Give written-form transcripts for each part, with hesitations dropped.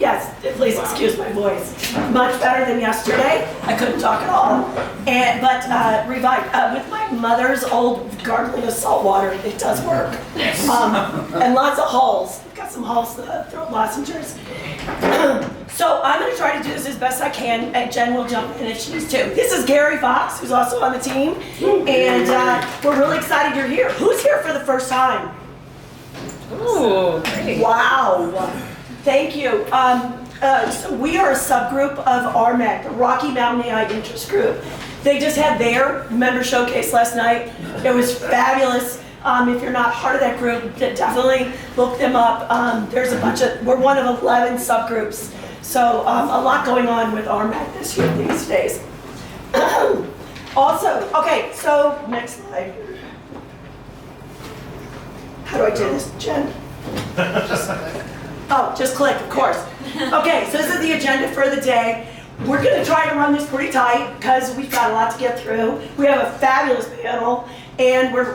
Yes, please excuse my voice. Much better than yesterday. I couldn't talk at all. But revived with my mother's old gargling of salt water. It does work. Yes. And lots of halls. We've got some halls throat lozenges. So I'm going to try to do this as best I can, and Jen will jump in if she needs to. This is Gary Fox, who's also on the team, and we're really excited you're here. Who's here for the first time? Ooh, great. Wow. Thank you. So we are a subgroup of RMAIIG, the Rocky Mountain AI Interest Group. They just had their member showcase last night. It was fabulous. If you're not part of that group, definitely look them up. There's a bunch of, we're one of 11 subgroups. So a lot going on with RMAIIG this year, these days. Also, okay, so next slide. How do I do this, Jen? Oh, just click, of course. Okay, so this is the agenda for the day. We're going to try to run this pretty tight because we've got a lot to get through. We have a fabulous panel, and we're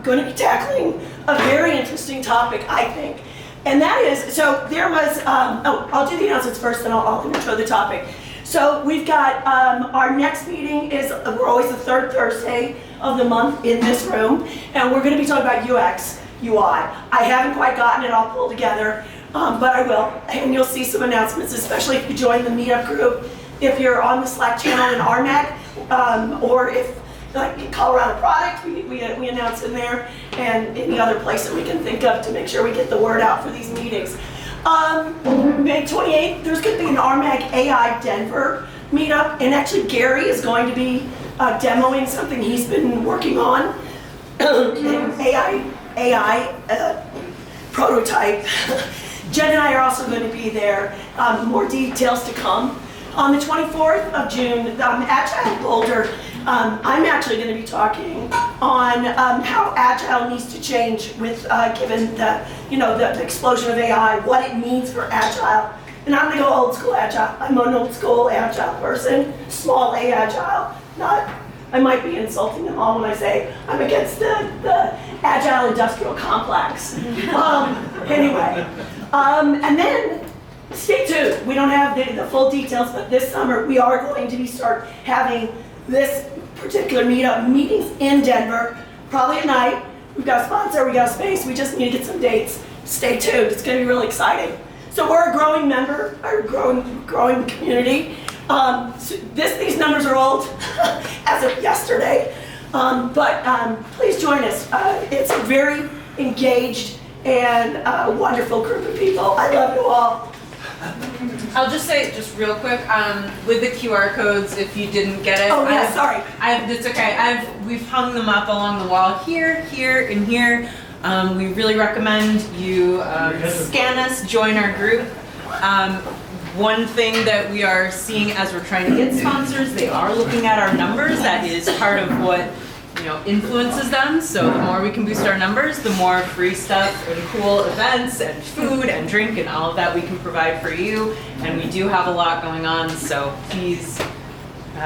going to be tackling a very interesting topic, I think. And that is, so there was, I'll do the announcements first, then I'll intro the topic. So we've got, our next meeting is, we're always the third Thursday of the month in this room, and we're going to be talking about UX, UI. I haven't quite gotten it all pulled together. But I will, and you'll see some announcements, especially if you join the meetup group, if you're on the Slack channel in RMAIIG, or if, like in Colorado Product, we announce in there, and any other place that we can think of to make sure we get the word out for these meetings. May 28th, there's going to be an RMAIIG AI Denver meetup, and actually Gary is going to be demoing something he's been working on, an AI prototype. Jen and I are also going to be there. More details to come. On the 24th of June, Agile Boulder, I'm actually going to be talking on how Agile needs to change with given the explosion of AI, what it means for Agile. And I'm going to go old school Agile. I'm an old school Agile person, small A Agile, not. I might be insulting them all when I say I'm against the Agile industrial complex. Anyway, and then stay tuned. We don't have the full details, but this summer we are going to start having this particular meetings in Denver, probably at night. We've got a sponsor, we got a space, we just need to get some dates. Stay tuned, it's going to be really exciting. So we're a growing member, a growing community. So these numbers are old as of yesterday, but please join us. It's a very engaged and wonderful group of people. I love you all. I'll just say, just real quick, with the QR codes, if you didn't get it. Oh yeah, sorry. It's okay. We've hung them up along the wall here, and here. We really recommend you scan us, join our group. One thing that we are seeing as we're trying to get sponsors, they are looking at our numbers. That is part of what influences them. So the more we can boost our numbers, the more free stuff and cool events and food and drink and all of that we can provide for you. And we do have a lot going on, so please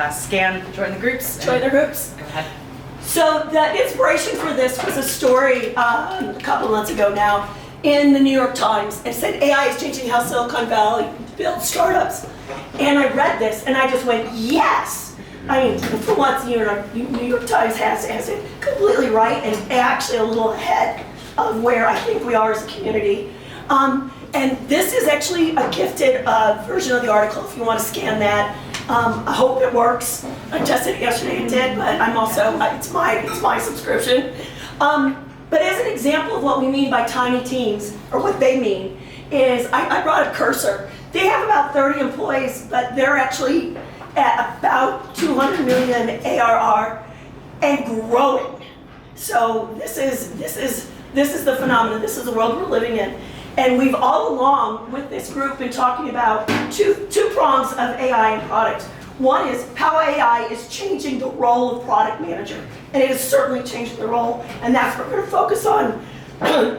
scan, join the groups. Join the groups. Go ahead. So the inspiration for this was a story a couple months ago now in the New York Times. It said AI is changing how Silicon Valley builds startups. And I read this and I just went, yes! I mean, for once, New York Times has it completely right and actually a little ahead of where I think we are as a community. And this is actually a gifted version of the article if you want to scan that. I hope it works. I tested it yesterday, it did, but I'm also, it's my subscription. But as an example of what we mean by tiny teams, or what they mean, is I brought a cursor. They have about 30 employees, but they're actually at about 200 million ARR and growing. So this is the phenomenon. This is the world we're living in. And we've all along with this group been talking about two prongs of AI and product. One is how AI is changing the role of product manager. And it is certainly changing the role, and that's what we're gonna focus on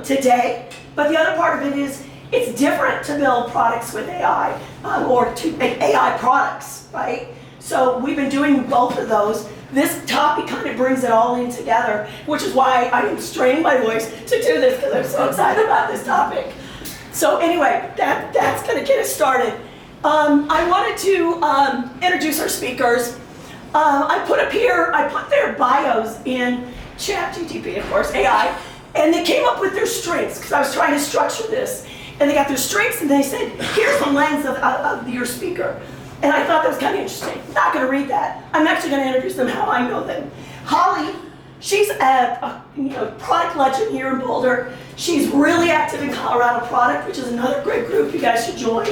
today. But the other part of it is, it's different to build products with AI, or to make AI products, right? So we've been doing both of those. This topic kind of brings it all in together, which is why I am straining my voice to do this, because I'm so excited about this topic. So anyway, that's gonna get us started. I wanted to introduce our speakers. I put up here, I put their bios in ChatGPT, of course, AI, and they came up with their strengths, because I was trying to structure this. And they got their strengths, and they said, here's the lens of your speaker. And I thought that was kind of interesting. Not gonna read that. I'm actually gonna introduce them how I know them. Holly, she's a product legend here in Boulder. She's really active in Colorado Product, which is another great group you guys should join.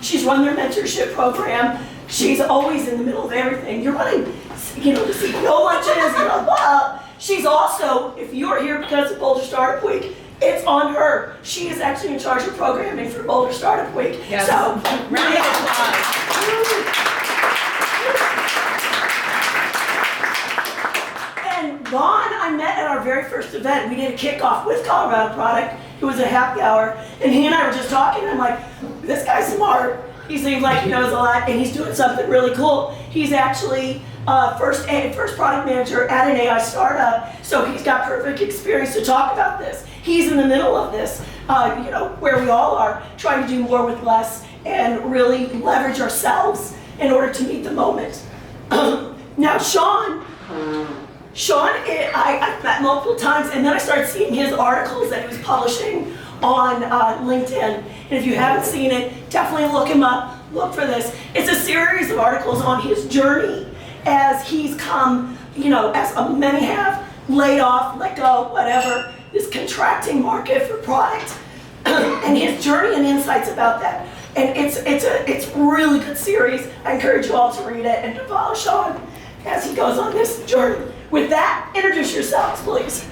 She's run their mentorship program. She's always in the middle of everything. You're running, the CEO lunches, She's also, if you're here because of Boulder Startup Week, it's on her. She is actually in charge of programming for Boulder Startup Week. Yes. So, round of applause. And Vahan, I met at our very first event. We did a kickoff with Colorado Product. It was a happy hour, and he and I were just talking. And I'm like, this guy's smart. He seems like he knows a lot, and he's doing something really cool. He's actually first product manager at an AI startup, so he's got perfect experience to talk about this. He's in the middle of this, where we all are, trying to do more with less and really leverage ourselves in order to meet the moment. Now, Sean, I've met multiple times, and then I started seeing his articles that he was publishing on LinkedIn. And if you haven't seen it, definitely look him up, look for this. It's a series of articles on his journey as he's come, as many have, laid off, let go, whatever, this contracting market for product, and his journey and insights about that. And it's a really good series. I encourage you all to read it and to follow Sean as he goes on this journey. With that, introduce yourselves, please.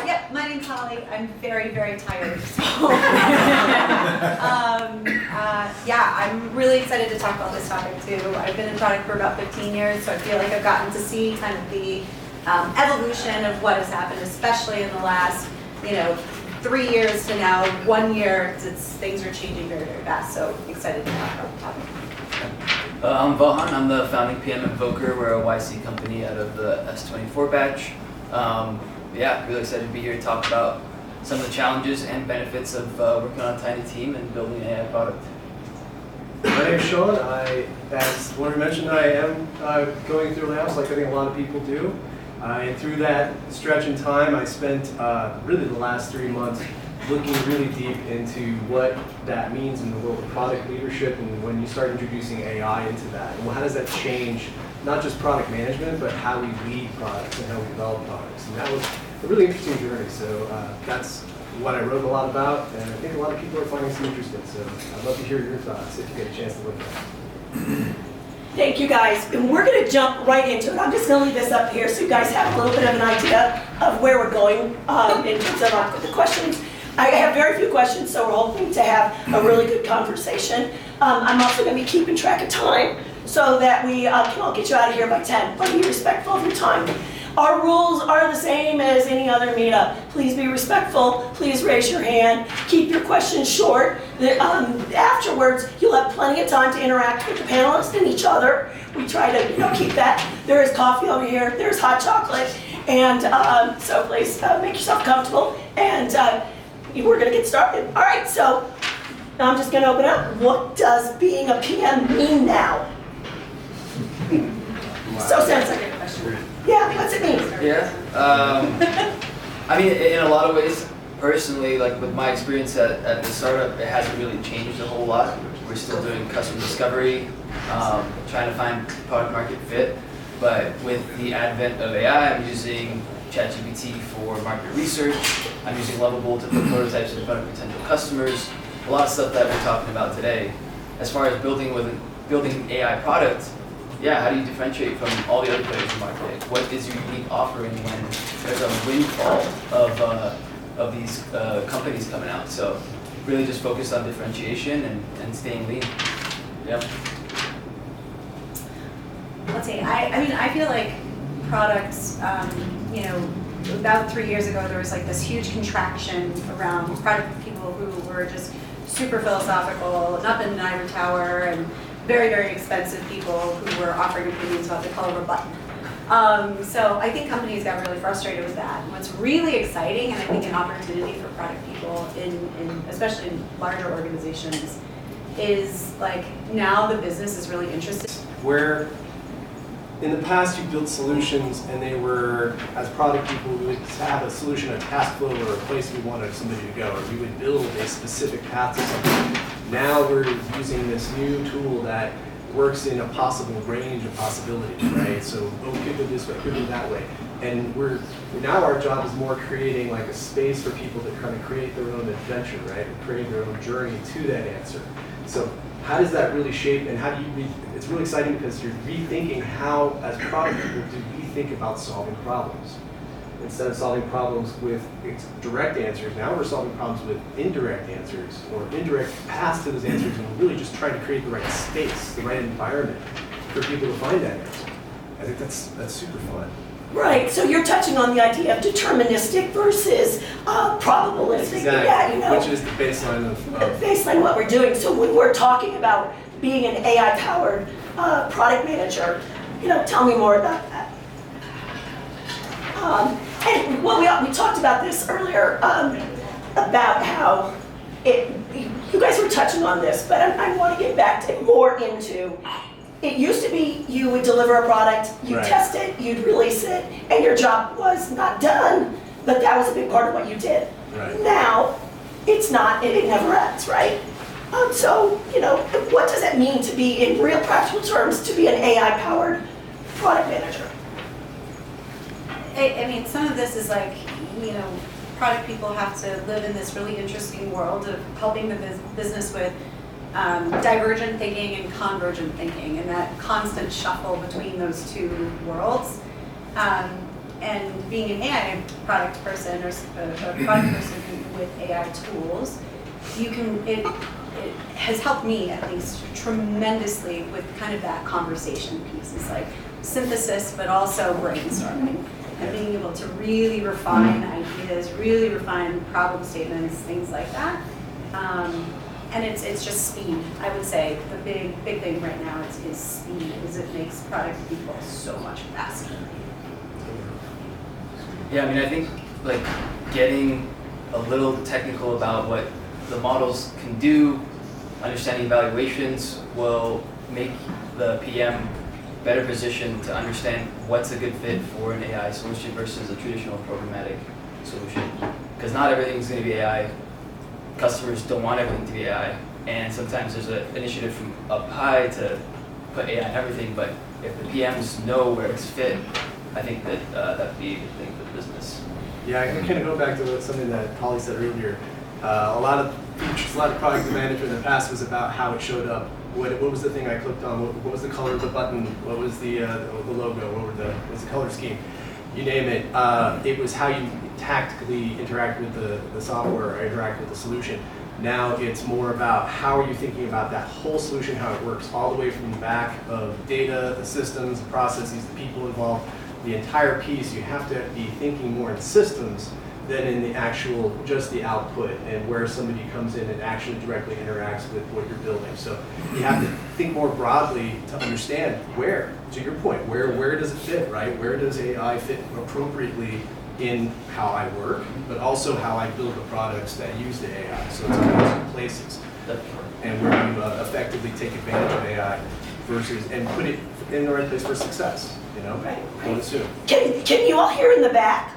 Yep, my name's Holly. I'm very, very tired. I'm really excited to talk about this topic too. I've been in product for about 15 years, so I feel like I've gotten to see kind of the evolution of what has happened, especially in the last, 3 years to now 1 year. Things are changing very, very fast, so excited to talk about the topic. I'm Vahan. I'm the founding PM at Voker. We're a YC company out of the S24 batch. Really excited to be here to talk about some of the challenges and benefits of working on a tiny team and building an AI product. My name's Sean. As Lauren mentioned, I am going through layoffs like I think a lot of people do. And through that stretch in time, I spent really the last 3 months looking really deep into what that means in the world of product leadership and when you start introducing AI into that. And how does that change not just product management, but how we lead products and how we develop products. And that was a really interesting journey. So that's what I wrote a lot about, and I think a lot of people are finding some interest in. So I'd love to hear your thoughts if you get a chance to look at it. Thank you guys, and we're gonna jump right into it. I'm just gonna leave this up here so you guys have a little bit of an idea of where we're going in terms of the questions. I have very few questions, so we're hoping to have a really good conversation. I'm also gonna be keeping track of time so that we can all get you out of here by 10, but be respectful of your time. Our rules are the same as any other meetup. Please be respectful, please raise your hand, keep your questions short. Afterwards, you'll have plenty of time to interact with the panelists and each other. We try to keep that. There is coffee over here, there's hot chocolate, and so please make yourself comfortable, and we're gonna get started. All right, so now I'm just gonna open up. What does being a PM mean now? So sounds like a question. Yeah, what's it mean? Yeah. In a lot of ways, personally, like with my experience at the startup, it hasn't really changed a whole lot. We're still doing customer discovery, trying to find product market fit. But with the advent of AI, I'm using ChatGPT for market research. I'm using Lovable to put prototypes in front of potential customers. A lot of stuff that we're talking about today. As far as building an AI product, how do you differentiate from all the other players in the market? What is your unique offering when there's a windfall of these companies coming out? So really just focused on differentiation and staying lean. Yeah. Let's see, I feel like products, about 3 years ago, there was like this huge contraction around product people who were just super philosophical, up in an ivory tower, and very, very expensive people who were offering opinions about the color of a button. So I think companies got really frustrated with that. And what's really exciting, and I think an opportunity for product people, especially in larger organizations, is like now the business is really interested. Where in the past you built solutions and they were, as product people, we would have a solution, a task flow, or a place we wanted somebody to go, or we would build a specific path to something. Now we're using this new tool that works in a possible range of possibilities, right? So, oh, we could go this way, could go that way. And now our job is more creating like a space for people to kind of create their own adventure, right? Create their own journey to that answer. So how does that really shape, and how do you, it's really exciting because you're rethinking how, as product people, do we think about solving problems? Instead of solving problems with direct answers, now we're solving problems with indirect answers, or indirect paths to those answers, and we're really just trying to create the right space, the right environment for people to find that answer. I think that's super fun. Right, so you're touching on the idea of deterministic versus probabilistic. Exactly, Yeah, you know, which is the baseline of baseline what we're doing. So when we're talking about being an AI-powered product manager, you know, tell me more about that. And well, we talked about this earlier about how you guys were touching on this, but I want to get back to more into. It used to be you would deliver a product, you'd test it, you'd release it, and your job was not done, but that was a big part of what you did. Right. Now, it's not, it never ends, right? So, you know, what does it mean to be, in real practical terms, to be an AI-powered product manager? I mean, some of this is like, you know, product people have to live in this really interesting world of helping the business with divergent thinking and convergent thinking, and that constant shuffle between those two worlds. And being an AI product person or a product person with AI tools, it has helped me at least tremendously with kind of that conversation piece. It's like synthesis, but also brainstorming. And being able to really refine ideas, really refine problem statements, things like that. And it's just speed. I would say the big thing right now is speed, is it makes product people so much faster. Yeah, I mean, I think like getting a little technical about what the models can do, understanding evaluations will make the PM better positioned to understand what's a good fit for an AI solution versus a traditional programmatic solution. Because not everything's going to be AI. Customers don't want everything to be AI, and sometimes there's an initiative from up high to put AI in everything, but if the PMs know where it's fit, I think that that'd be a good thing for the business. Yeah, I kind of go back to something that Polly said earlier. A lot of features, a lot of product management in the past was about how it showed up. What was the thing I clicked on? What was the color of the button? What was the logo? What was the color scheme? You name it. It was how you tactically interact with the software or interact with the solution. Now it's more about how are you thinking about that whole solution, how it works, all the way from the back of data, the systems, the processes, the people involved, the entire piece. You have to be thinking more in systems than in the actual, just the output and where somebody comes in and actually directly interacts with what you're building. So you have to think more broadly to understand where, to your point, where does it fit, right? Where does AI fit appropriately in how I work, but also how I build the products that use the AI. So it's in those places. And where you effectively take advantage of AI versus, and put it in the right place for success, you know? Right. Don't assume. Can you all hear in the back?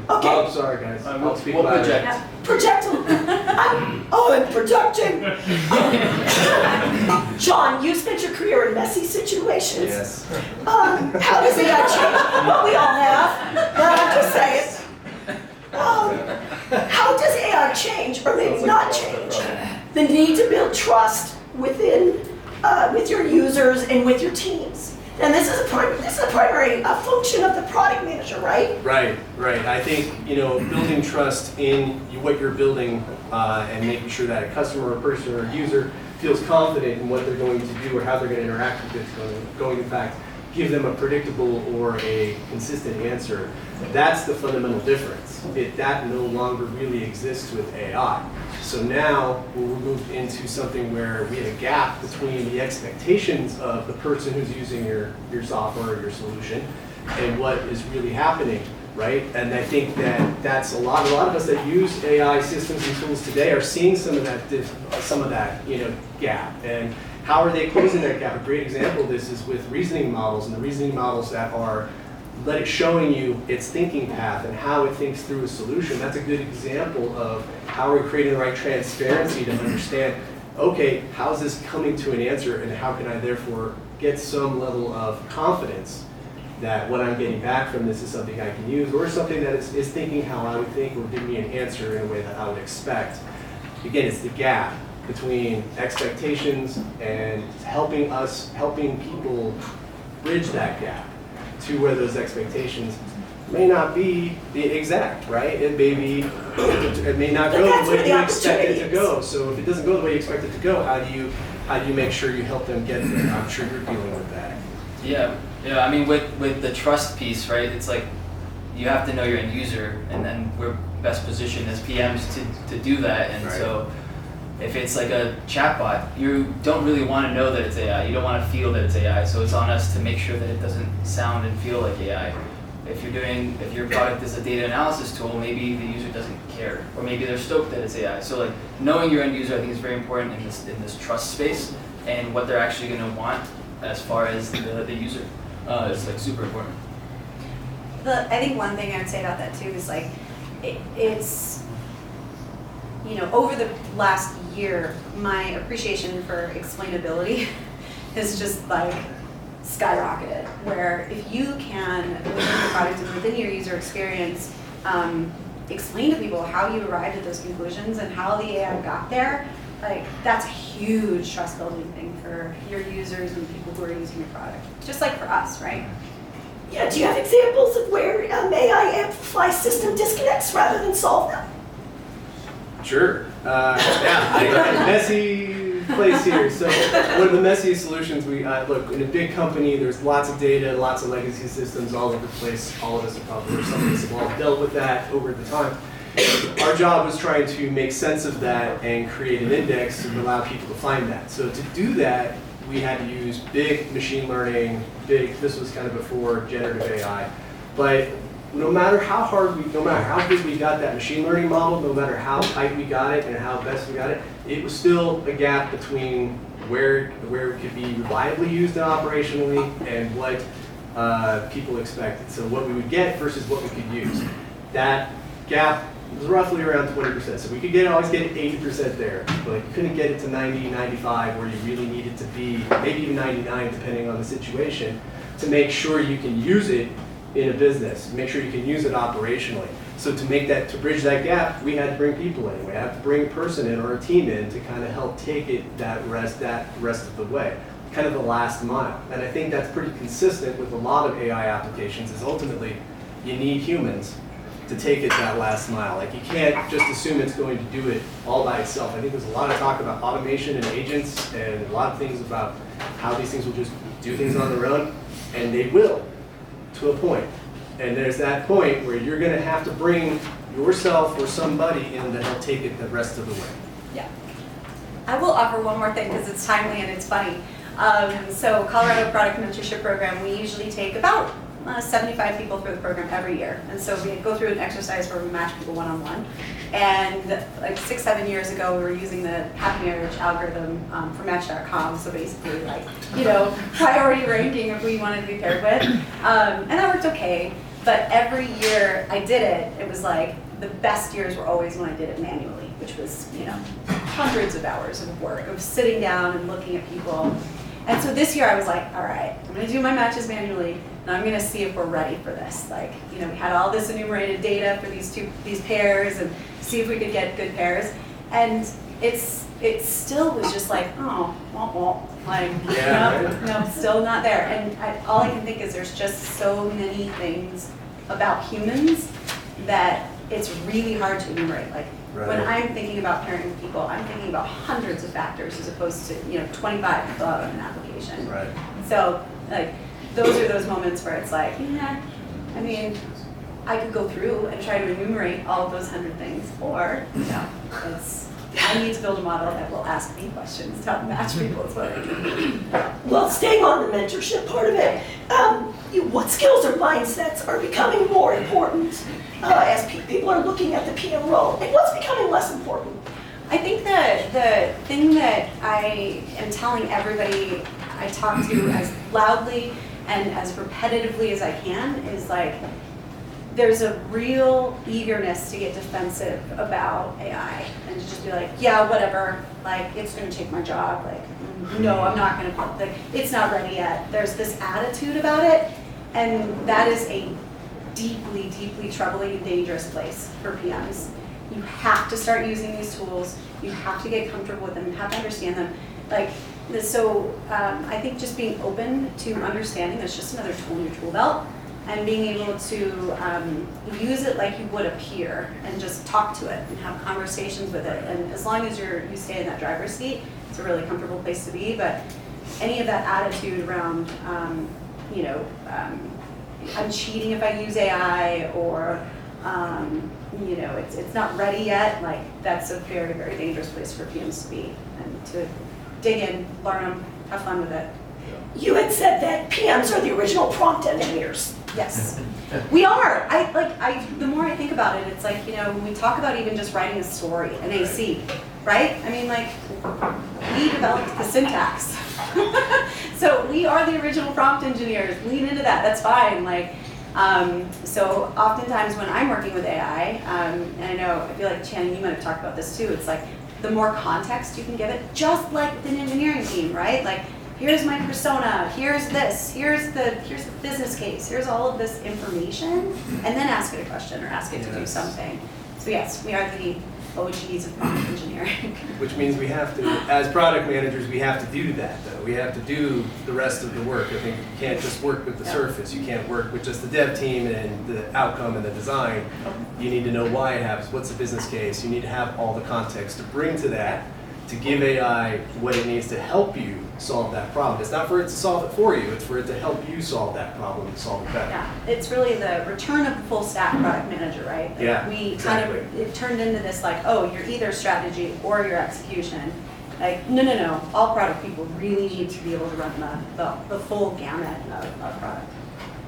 Okay. Oh, sorry guys. I'll speak we'll louder. project. Yeah, project. I'm projecting. John, you spent your career in messy situations. Yes. How does AI change? Well, we all have. But I'm just saying. How does AI change, or maybe not change, the need to build trust within, with your users and with your teams? And this is a primary function of the product manager, right? Right. I think, you know, building trust in what you're building and making sure that a customer or person or user feels confident in what they're going to do or how they're going to interact with it, going in fact give them a predictable or a consistent answer. That's the fundamental difference. That no longer really exists with AI. So now we're moved into something where we have a gap between the expectations of the person who's using your software or your solution and what is really happening, right? And I think that that's a lot of us that use AI systems and tools today are seeing some of that gap. And how are they closing that gap? A great example of this is with reasoning models, and the reasoning models that are showing you its thinking path and how it thinks through a solution. That's a good example of how we're creating the right transparency to understand, okay, how is this coming to an answer, and how can I therefore get some level of confidence that what I'm getting back from this is something I can use, or something that is thinking how I would think, or giving me an answer in a way that I would expect. Again, it's the gap between expectations and helping people bridge that gap to where those expectations may not be the exact, right? It may not go the way you expect it to go. So if it doesn't go the way you expect it to go, how do you make sure you help them get there? I'm sure you're dealing with that. Yeah. I mean, with the trust piece, right? It's like you have to know your end user, and then we're best positioned as PMs to do that. And right. So if it's like a chatbot, you don't really want to know that it's AI. You don't want to feel that it's AI. So it's on us to make sure that it doesn't sound and feel like AI. If your product is a data analysis tool, maybe the user doesn't care, or maybe they're stoked that it's AI. So like knowing your end user, I think, is very important in this trust space, and what they're actually going to want as far as the user is like super important. I think one thing I would say about that too is like it's over the last year, my appreciation for explainability has just like skyrocketed. Where if you can, within your product and within your user experience, explain to people how you arrived at those conclusions and how the AI got there, like that's a huge trust building thing for your users and people who are using your product. Just like for us, right? Yeah, do you have examples of where AI amplify system disconnects rather than solve them? Sure. Messy place here. So one of the messiest solutions we look, in a big company, there's lots of data, lots of legacy systems all over the place. All of us have probably, or some of us have all dealt with that over the time. Our job was trying to make sense of that and create an index to allow people to find that. So to do that, we had to use big machine learning, this was kind of before generative AI. But no matter how big we got that machine learning model, no matter how tight we got it and how best we got it, it was still a gap between where it could be reliably used operationally and what people expected. So what we would get versus what we could use. That gap was roughly around 20%. So we could always get 80% there, but you couldn't get it to 90, 95 where you really needed to be, maybe even 99 depending on the situation, to make sure you can use it in a business, make sure you can use it operationally. So to bridge that gap, we had to bring people in. We had to bring a person in or a team in to kind of help take it that rest of the way, kind of the last mile. And I think that's pretty consistent with a lot of AI applications, is ultimately you need humans to take it that last mile. Like you can't just assume it's going to do it all by itself. I think there's a lot of talk about automation and agents and a lot of things about how these things will just do things on their own, and they will to a point. And there's that point where you're gonna have to bring yourself or somebody in to help take it the rest of the way. Yeah. I will offer one more thing because it's timely and it's funny. So Colorado Product Mentorship Program, we usually take about 75 people through the program every year. And so we go through an exercise where we match people one-on-one. And like 6-7 years ago, we were using the Happy Marriage algorithm from Match.com. So basically priority ranking of who you wanted to be paired with. And that worked okay. But every year I did it, it was like the best years were always when I did it manually, which was, hundreds of hours of work, of sitting down and looking at people. And so this year I was like, all right, I'm gonna do my matches manually, and I'm gonna see if we're ready for this. Like, we had all this enumerated data for these pairs, and see if we could get good pairs. And it still was just like, oh, like, no, still not there. And all I can think is there's just so many things about humans that it's really hard to enumerate. Like, right. When I'm thinking about pairing with people, I'm thinking about hundreds of factors as opposed to 25 to fill out on an application. Right. So like those are those moments where it's like, I mean, I could go through and try to enumerate all of those 100 things, or I need to build a model that will ask me questions to help match people. Is what I do. Well, staying on the mentorship part of it, what skills or mindsets are becoming more important as people are looking at the PM role, and what's becoming less important? I think the thing that I am telling everybody I talk to as loudly and as repetitively as I can is like, there's a real eagerness to get defensive about AI and to just be like, yeah, whatever, like, it's gonna take my job, like, no, I'm not gonna, like, it's not ready yet. There's this attitude about it, and that is a deeply, deeply troubling and dangerous place for PMs. You have to start using these tools, you have to get comfortable with them, you have to understand them. Like, so I think just being open to understanding there's just another tool in your tool belt, and being able to use it like you would a peer and just talk to it and have conversations with it. And as long as you stay in that driver's seat, it's a really comfortable place to be. But any of that attitude around, I'm cheating if I use AI, or it's not ready yet, like, that's a very, very dangerous place for PMs to be, and to dig in, learn them, have fun with it. You had said that PMs are the original prompt engineers. Yes, we are. The more I think about it, it's like, when we talk about even just writing a story, an AC, right? I mean, like, we developed the syntax. So we are the original prompt engineers. Lean into that, that's fine. Like, so oftentimes when I'm working with AI, and I feel like Channing, you might have talked about this too, it's like, the more context you can give it, just like with an engineering team, right? Like, here's my persona, here's this, here's the business case, here's all of this information, and then ask it a question or ask it to do something. So yes, we are the OGs of prompt engineering. Which means we have to, as product managers, we have to do that though. We have to do the rest of the work. I think you can't just work with the surface. You can't work with just the dev team and the outcome and the design. You need to know why it happens, what's the business case. You need to have all the context to bring to that, to give AI what it needs to help you solve that problem. It's not for it to solve it for you, it's for it to help you solve that problem and solve it better. Yeah, it's really the return of the full stack product manager, right? Like, Yeah, we exactly. kind of, it turned into this like, oh, you're either strategy or your execution. Like, no. All product people really need to be able to run the full gamut of product.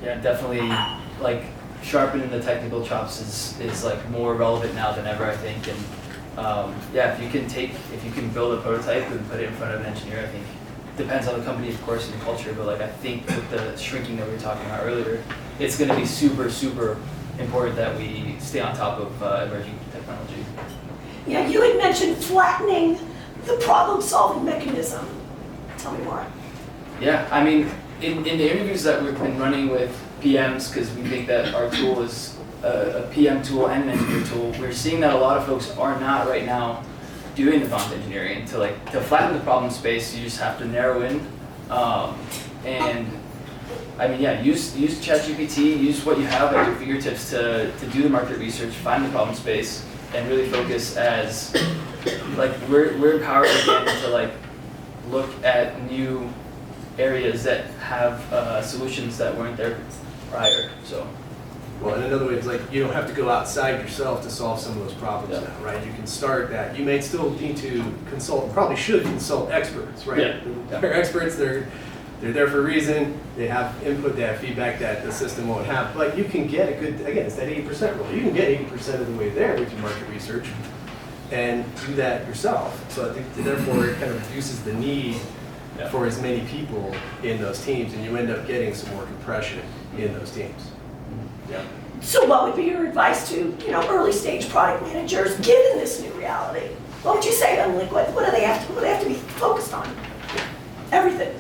Yeah, definitely, like, sharpening the technical chops is like more relevant now than ever, I think. And if you can build a prototype and put it in front of an engineer, I think, depends on the company, of course, and the culture, but like, I think with the shrinking that we were talking about earlier, it's gonna be super, super important that we stay on top of emerging technology. Yeah, you had mentioned flattening the problem-solving mechanism. Tell me more. Yeah, I mean, in the interviews that we've been running with PMs, because we think that our tool is a PM tool and an engineer tool, we're seeing that a lot of folks are not right now doing the prompt engineering. To flatten the problem space, you just have to narrow in, and I mean, yeah, use ChatGPT, use what you have at your fingertips to do the market research, find the problem space, and really focus as, like, we're empowered again to like look at new areas that have solutions that weren't there prior. So. Well, and another way is like, you don't have to go outside yourself to solve some of those problems now, right? You can start that. You may still need to consult, probably should consult experts, right? Yeah. They're experts, they're there for a reason, they have input, they have feedback that the system won't have. But you can get a good, again, it's that 80% rule. You can get 80% of the way there with your market research and do that yourself. So I think therefore it kind of reduces the need for as many people in those teams, and you end up getting some more compression in those teams. Yeah. So what would be your advice to, early stage product managers given this new reality? What would you say to them? Like, what do they have to be focused on? Everything.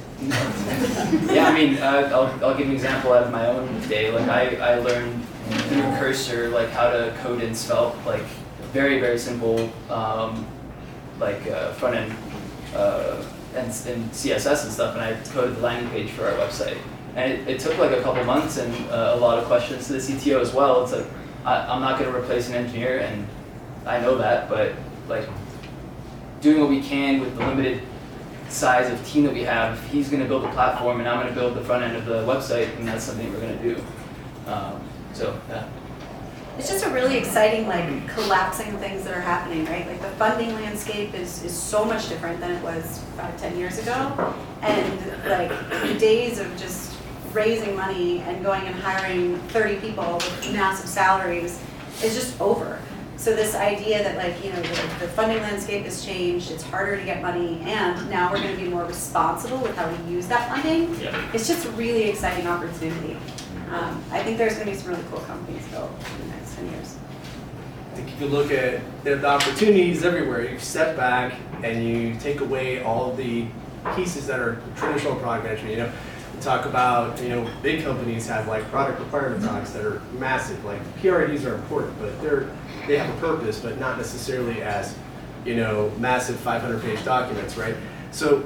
Yeah, I mean, I'll give an example out of my own day. Like, I learned through Cursor, like, how to code in Svelte, like, very, very simple, front end and CSS and stuff, and I coded the landing page for our website. And it took like a couple months and a lot of questions to the CTO as well. It's like, I'm not going to replace an engineer, and I know that, but like, doing what we can with the limited size of team that we have, he's going to build the platform and I'm going to build the front end of the website, and that's something we're going to do. Yeah. It's just a really exciting, like, collapsing of things that are happening, right? Like, the funding landscape is so much different than it was 5-10 years ago. And like, the days of just raising money and going and hiring 30 people with massive salaries is just over. So this idea that like, you know, the funding landscape has changed, it's harder to get money, and now we're going to be more responsible with how we use that funding. It's just a really exciting opportunity. I think there's going to be some really cool companies built in the next 10 years. I think if you look at the opportunities everywhere, you step back and you take away all the pieces that are traditional product management. You know, we talk about, you know, big companies have like product requirement docs that are massive. Like PRDs are important, but they have a purpose, but not necessarily as, you know, massive 500-page documents, right? So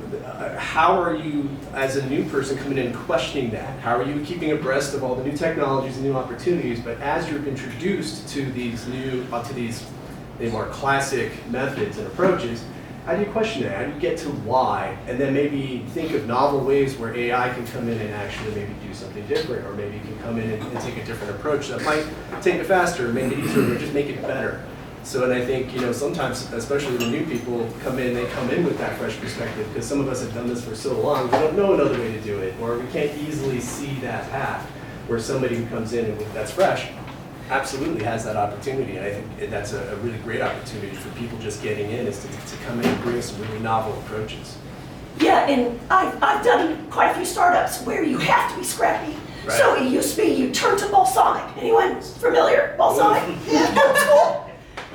how are you, as a new person, coming in and questioning that? How are you keeping abreast of all the new technologies and new opportunities? But as you're introduced to these the more classic methods and approaches, how do you question that? How do you get to why? And then maybe think of novel ways where AI can come in and actually maybe do something different, or maybe can come in and take a different approach that might take it faster, make it easier, or just make it better. So, and I think, you know, sometimes, especially the new people they come in with that fresh perspective, because some of us have done this for so long, we don't know another way to do it, or we can't easily see that path, where somebody who comes in and that's fresh absolutely has that opportunity. And I think that's a really great opportunity for people just getting in, is to come in and bring some really novel approaches. Yeah, and I've done quite a few startups where you have to be scrappy. Right. So it used to be you turn to balsamic. Anyone familiar? Balsamic? Yeah, that's cool.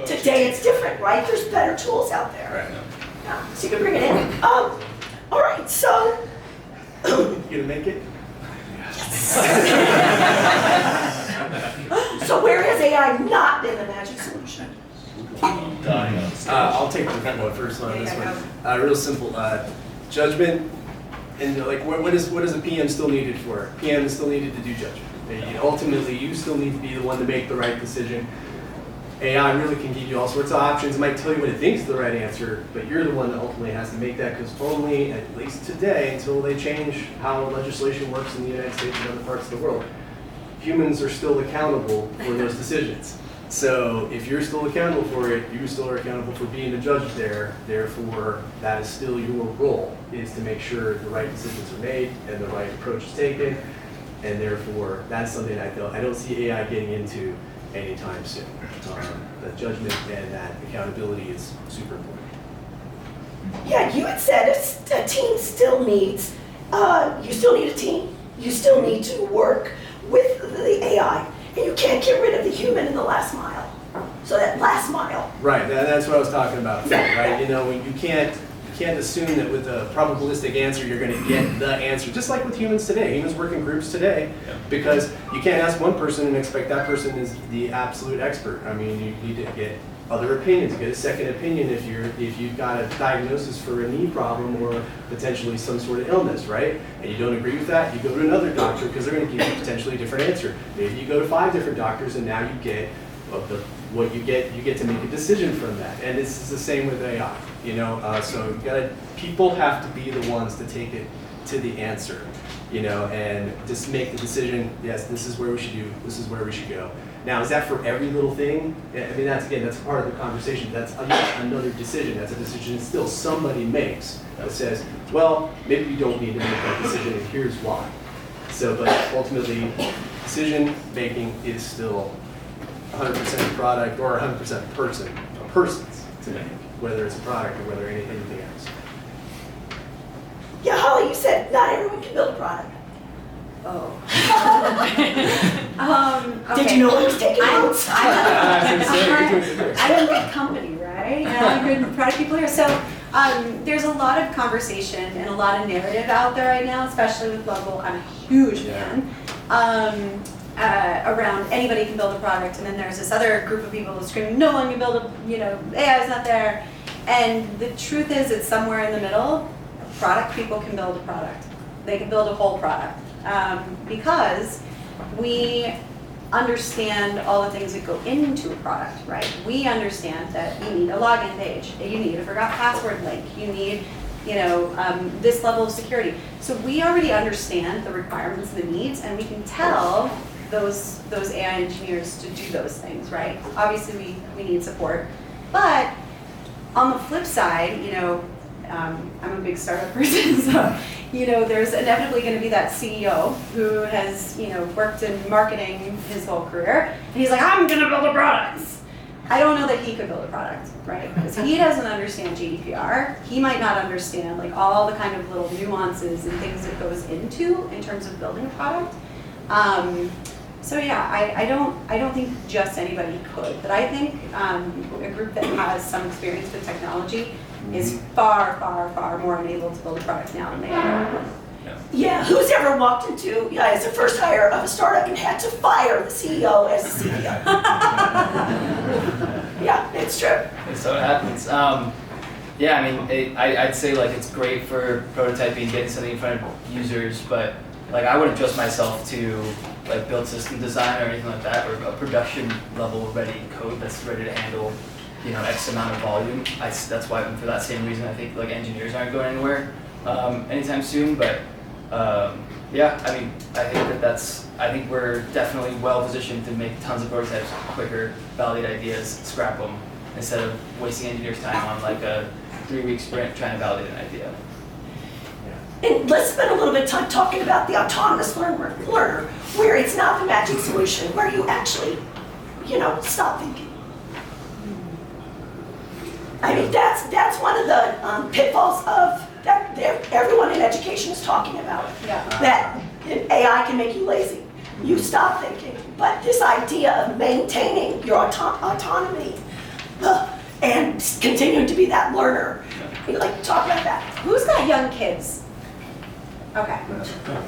Today it's different, right? There's better tools out there. Right. Yeah, so you can bring it in. All right, so. You gonna make it? So where has AI not been the magic solution? I'll take the one first on this one. Real simple. Judgment, and like what is a PM still needed for? PM is still needed to do judgment. And ultimately, you still need to be the one to make the right decision. AI really can give you all sorts of options. It might tell you what it thinks is the right answer, but you're the one that ultimately has to make that, because only, at least today, until they change how legislation works in the United States and other parts of the world, humans are still accountable for those decisions. So if you're still accountable for it, you still are accountable for being a judge there. Therefore, that is still your role, is to make sure the right decisions are made and the right approach is taken. And therefore, that's something I don't see AI getting into anytime soon. The judgment and that accountability is super important. Yeah, you had said a team still needs, you still need a team. You still need to work with the AI. And you can't get rid of the human in the last mile. So that last mile. Right, that's what I was talking about before, right? You know, you can't assume that with a probabilistic answer you're going to get the answer. Just like with humans today, humans work in groups today, because you can't ask one person and expect that person is the absolute expert. I mean, you need to get other opinions, get a second opinion if you've got a diagnosis for a knee problem or potentially some sort of illness, right? And you don't agree with that, you go to another doctor, because they're going to give you potentially a different answer. Maybe you go to 5 different doctors, and now you get what you get to make a decision from that. And this is the same with AI, you know. So people have to be the ones to take it to the answer, you know, and just make the decision. Yes, this is where we should do. This is where we should go. Now, is that for every little thing? I mean, that's part of the conversation. That's another decision. That's a decision still somebody makes that says, well, maybe you don't need to make that decision, and here's why. So, but ultimately, decision making is still 100% product or 100% persons to make, whether it's a product or whether anything else. Yeah, Holly, you said not everyone can build a product. Oh. Did Okay. you know I was taking notes? I'm a good company, right? And I'm good product people here. So there's a lot of conversation and a lot of narrative out there right now, especially with local. I'm a huge fan. Around anybody can build a product, and then there's this other group of people screaming, no one can build a, AI is not there. And the truth is, it's somewhere in the middle. Product people can build a product. They can build a whole product. Because we understand all the things that go into a product, right? We understand that you need a login page, you need a forgot password link, you need, this level of security. So we already understand the requirements and the needs, and we can tell those AI engineers to do those things, right? Obviously, we need support, but on the flip side, I'm a big startup person, so, there's inevitably going to be that CEO who has, worked in marketing his whole career, and he's like, I'm going to build a product. I don't know that he could build a product, right? Because he doesn't understand GDPR. He might not understand like all the kind of little nuances and things that goes into in terms of building a product. So yeah, I don't think just anybody could, but I think a group that has some experience with technology is far, far, far more enabled to build a product now than they ever were. Yeah, who's ever walked into, as a first hire of a startup and had to fire the CEO as the CEO? Yeah, it's true. So it happens. Yeah, I mean, I'd say like it's great for prototyping, getting something in front of users, but like I wouldn't trust myself to like build system design or anything like that, or a production level ready code that's ready to handle, X amount of volume. That's why, for that same reason, I think like engineers aren't going anywhere anytime soon. But yeah, I mean, I think we're definitely well positioned to make tons of prototypes quicker, validate ideas, scrap them, instead of wasting engineers' time on like a 3-week sprint trying to validate an idea. And let's spend a little bit of time talking about the autonomous learner, where it's not the magic solution, where you actually, stop thinking. I mean, that's one of the pitfalls of that everyone in education is talking about. Yeah. That AI can make you lazy. You stop thinking. But this idea of maintaining your autonomy and continuing to be that learner, talk about that. Who's got young kids? Okay.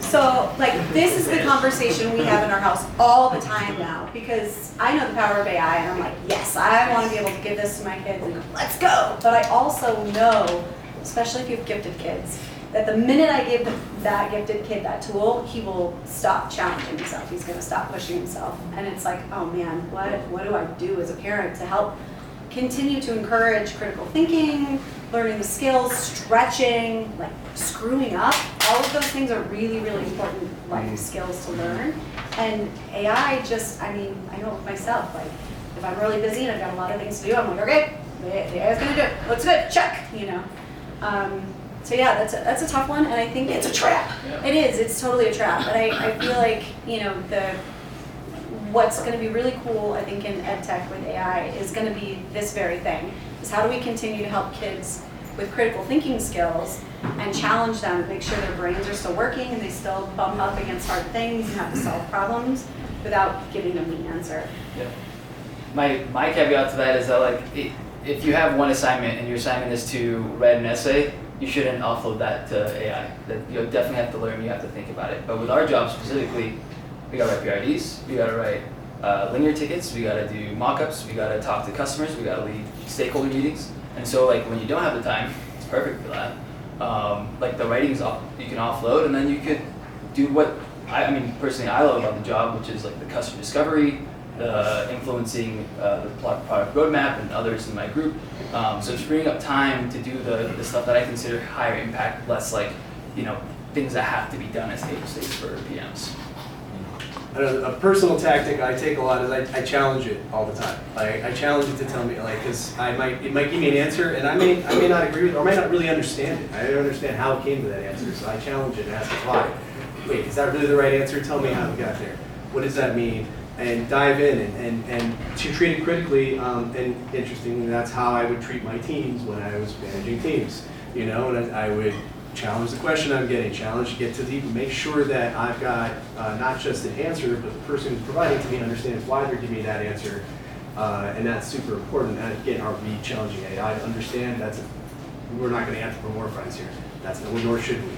So, this is the conversation we have in our house all the time now, because I know the power of AI, and I'm like, yes, I want to be able to give this to my kids, and let's go. But I also know, especially if you have gifted kids, that the minute I give that gifted kid that tool, he will stop challenging himself. He's going to stop pushing himself. And it's like, oh man, what do I do as a parent to help continue to encourage critical thinking, learning the skills, stretching, screwing up? All of those things are really, really important life skills to learn. And AI I know with myself, if I'm really busy and I've got a lot of things to do, I'm like, okay, the AI's going to do it. Looks good, check, So yeah, that's a tough one, and I think it's a trap. Yeah. It is. It's totally a trap. But I feel like what's going to be really cool, I think, in ed tech with AI is going to be this very thing: is how do we continue to help kids with critical thinking skills and challenge them, make sure their brains are still working and they still bump up against hard things and have to solve problems without giving them the answer. Yeah. My caveat to that is that if you have one assignment and your assignment is to write an essay, you shouldn't offload that to AI. That you definitely have to learn, you have to think about it. But with our job specifically, we gotta write PRDs, we gotta write linear tickets, we gotta do mock-ups, we gotta talk to customers, we gotta lead stakeholder meetings. And so when you don't have the time, it's perfect for that. The writing's you can offload, and then you could do what personally I love about the job, which is the customer discovery, influencing the product roadmap and others in my group. So it's freeing up time to do the stuff that I consider higher impact, less things that have to be done as table stakes for PMs. A personal tactic I take a lot is I challenge it all the time. I challenge it to tell me, because it might give me an answer, and I may not agree with it, or I might not really understand it. I don't understand how it came to that answer, so I challenge it and ask it why. Wait, is that really the right answer? Tell me how we got there. What does that mean? And dive in and to treat it critically. And interestingly, that's how I would treat my teams when I was managing teams. And I would challenge the question I'm getting, get to deep, make sure that I've got not just an answer, but the person who's providing to me understands why they're giving me that answer. And that's super important. And again, are we challenging AI to understand? We're not going to anthropomorphize here. Nor should we.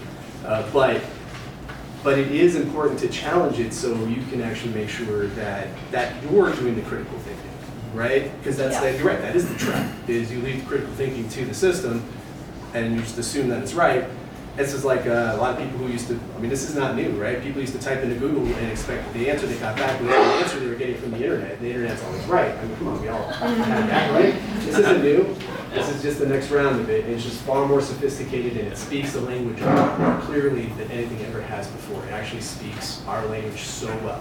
But it is important to challenge it so you can actually make sure that you're doing the critical thinking, right? Because you're right, that is the trap, is you leave critical thinking to the system and you just assume that it's right. This is like a lot of people who used to, this is not new, right? People used to type into Google and expect the answer they got back was the answer they were getting from the internet. The internet's always right. Come on, we all have that, right? This isn't new. This is just the next round of it. It's just far more sophisticated, and it speaks the language more clearly than anything ever has before. It actually speaks our language so well.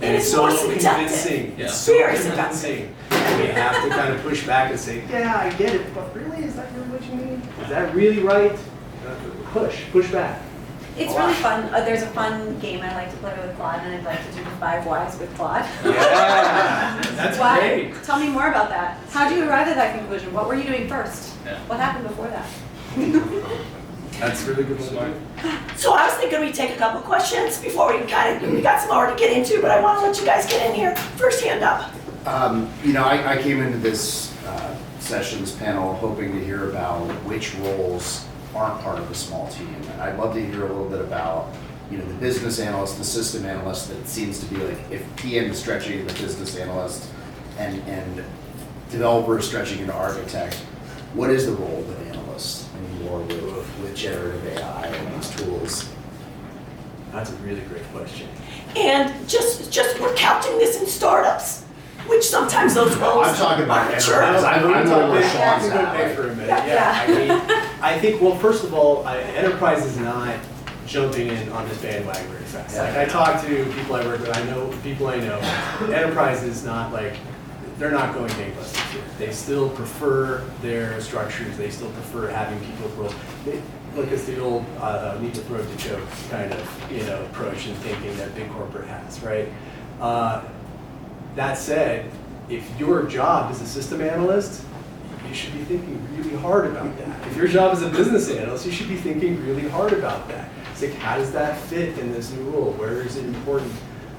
And it's so convincing. It's so convincing And we have to kind of push back and say, yeah, I get it, but really, is that really what you mean? Is that really right? Push back. It's really fun. There's a fun game I like to play with Claude, and I'd like to do the 5 whys with Claude. Yeah, that's Why? great. Tell me more about that. How did you arrive at that conclusion? What were you doing first? Yeah. What happened before that? That's really good. Smart. So I was thinking we'd take a couple questions before we got some more to get into, but I want to let you guys get in here. First hand up. I came into this session, this panel, hoping to hear about which roles aren't part of a small team. And I'd love to hear a little bit about, the business analyst, the system analyst, that seems to be like, if PM is stretching into business analyst and developer is stretching into architect, what is the role of an analyst anymore with generative AI and these tools? That's a really great question. And just we're counting this in startups, which sometimes those roles I'm talking about aren't enterprise. sure. I'm more where Sean's That's a at. good pick for a minute. Yeah. I mean, I think, well, first of all, enterprise is not jumping in on this bandwagon very fast. Like, I talk to people I work with, I know people I know, enterprise is not like, they're not going gangbusters here. They still prefer their structures, they still prefer having people with roles. Look, it's the old need to throat to choke kind of, approach and thinking that big corporate has, right? That said, if your job is a system analyst, you should be thinking really hard about that. If your job is a business analyst, you should be thinking really hard about that. It's like, how does that fit in this new role? Where is it important?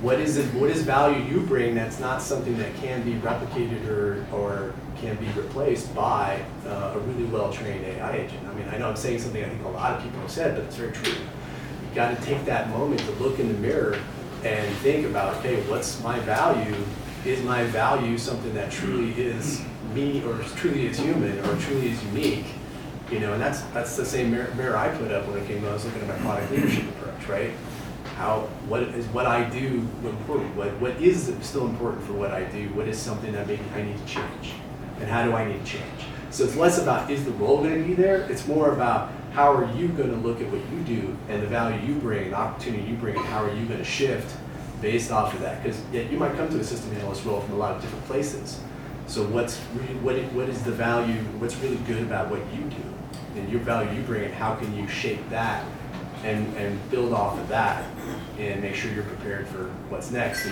What is value you bring that's not something that can be replicated or can be replaced by a really well-trained AI agent? I mean, I know I'm saying something I think a lot of people have said, but it's very true. You got to take that moment to look in the mirror and think about, okay, what's my value? Is my value something that truly is me, or truly is human, or truly is unique? And that's the same mirror I put up when I was looking at my product leadership approach, right? What is what I do important? What is still important for what I do? What is something that maybe I need to change? And how do I need to change? So it's less about, is the role going to be there? It's more about, how are you going to look at what you do and the value you bring, the opportunity you bring, and how are you going to shift based off of that? Because you might come to a system analyst role from a lot of different places. So what is the value, what's really good about what you do and your value you bring, and how can you shape that and build off of that and make sure you're prepared for what's next.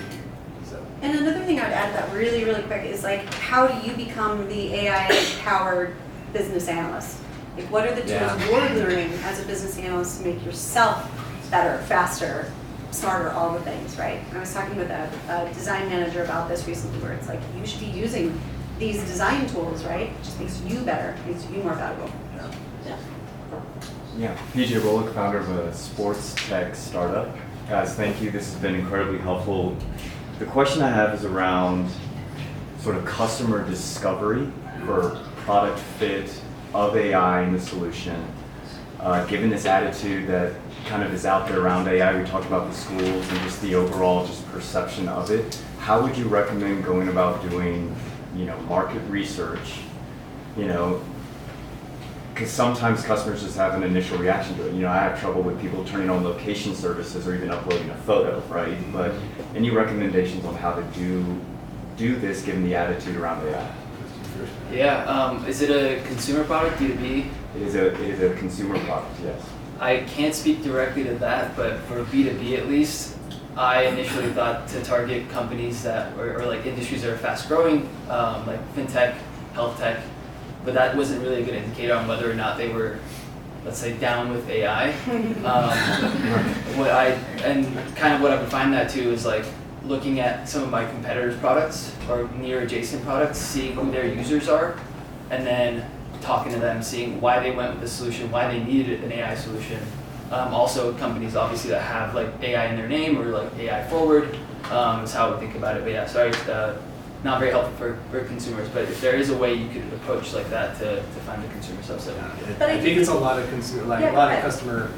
And another thing I'd add that really, really quick is like, how do you become the AI-powered business analyst? Like, what are the tools you're learning as a business analyst to make yourself better, faster, smarter, all the things, right? I was talking with a design manager about this recently, where it's like, you should be using these design tools, right? It just makes you better, makes you more valuable. Yeah, PJ Rolick, founder of a sports tech startup. Guys, thank you. This has been incredibly helpful. The question I have is around sort of customer discovery for product fit of AI in the solution. Given this attitude that kind of is out there around AI, we talked about the schools and just the overall just perception of it. How would you recommend going about doing, market research, because sometimes customers just have an initial reaction to it. I have trouble with people turning on location services or even uploading a photo, right? But any recommendations on how to do this given the attitude around AI? Yeah, is it a consumer product, B2B? It is a consumer product, yes. I can't speak directly to that, but for B2B at least, I initially thought to target companies that, or like industries that are fast growing, like fintech, health tech, but that wasn't really a good indicator on whether or not they were, let's say, down with AI. What I would find that too is like looking at some of my competitors' products or near adjacent products, seeing who their users are, and then talking to them, seeing why they went with the solution, why they needed an AI solution. Also, companies obviously that have like AI in their name or like AI forward is how I would think about it. But yeah, sorry, not very helpful for consumers. But if there is a way you could approach like that to find the consumer subset. But I think it's a lot of consumer, a lot of customer.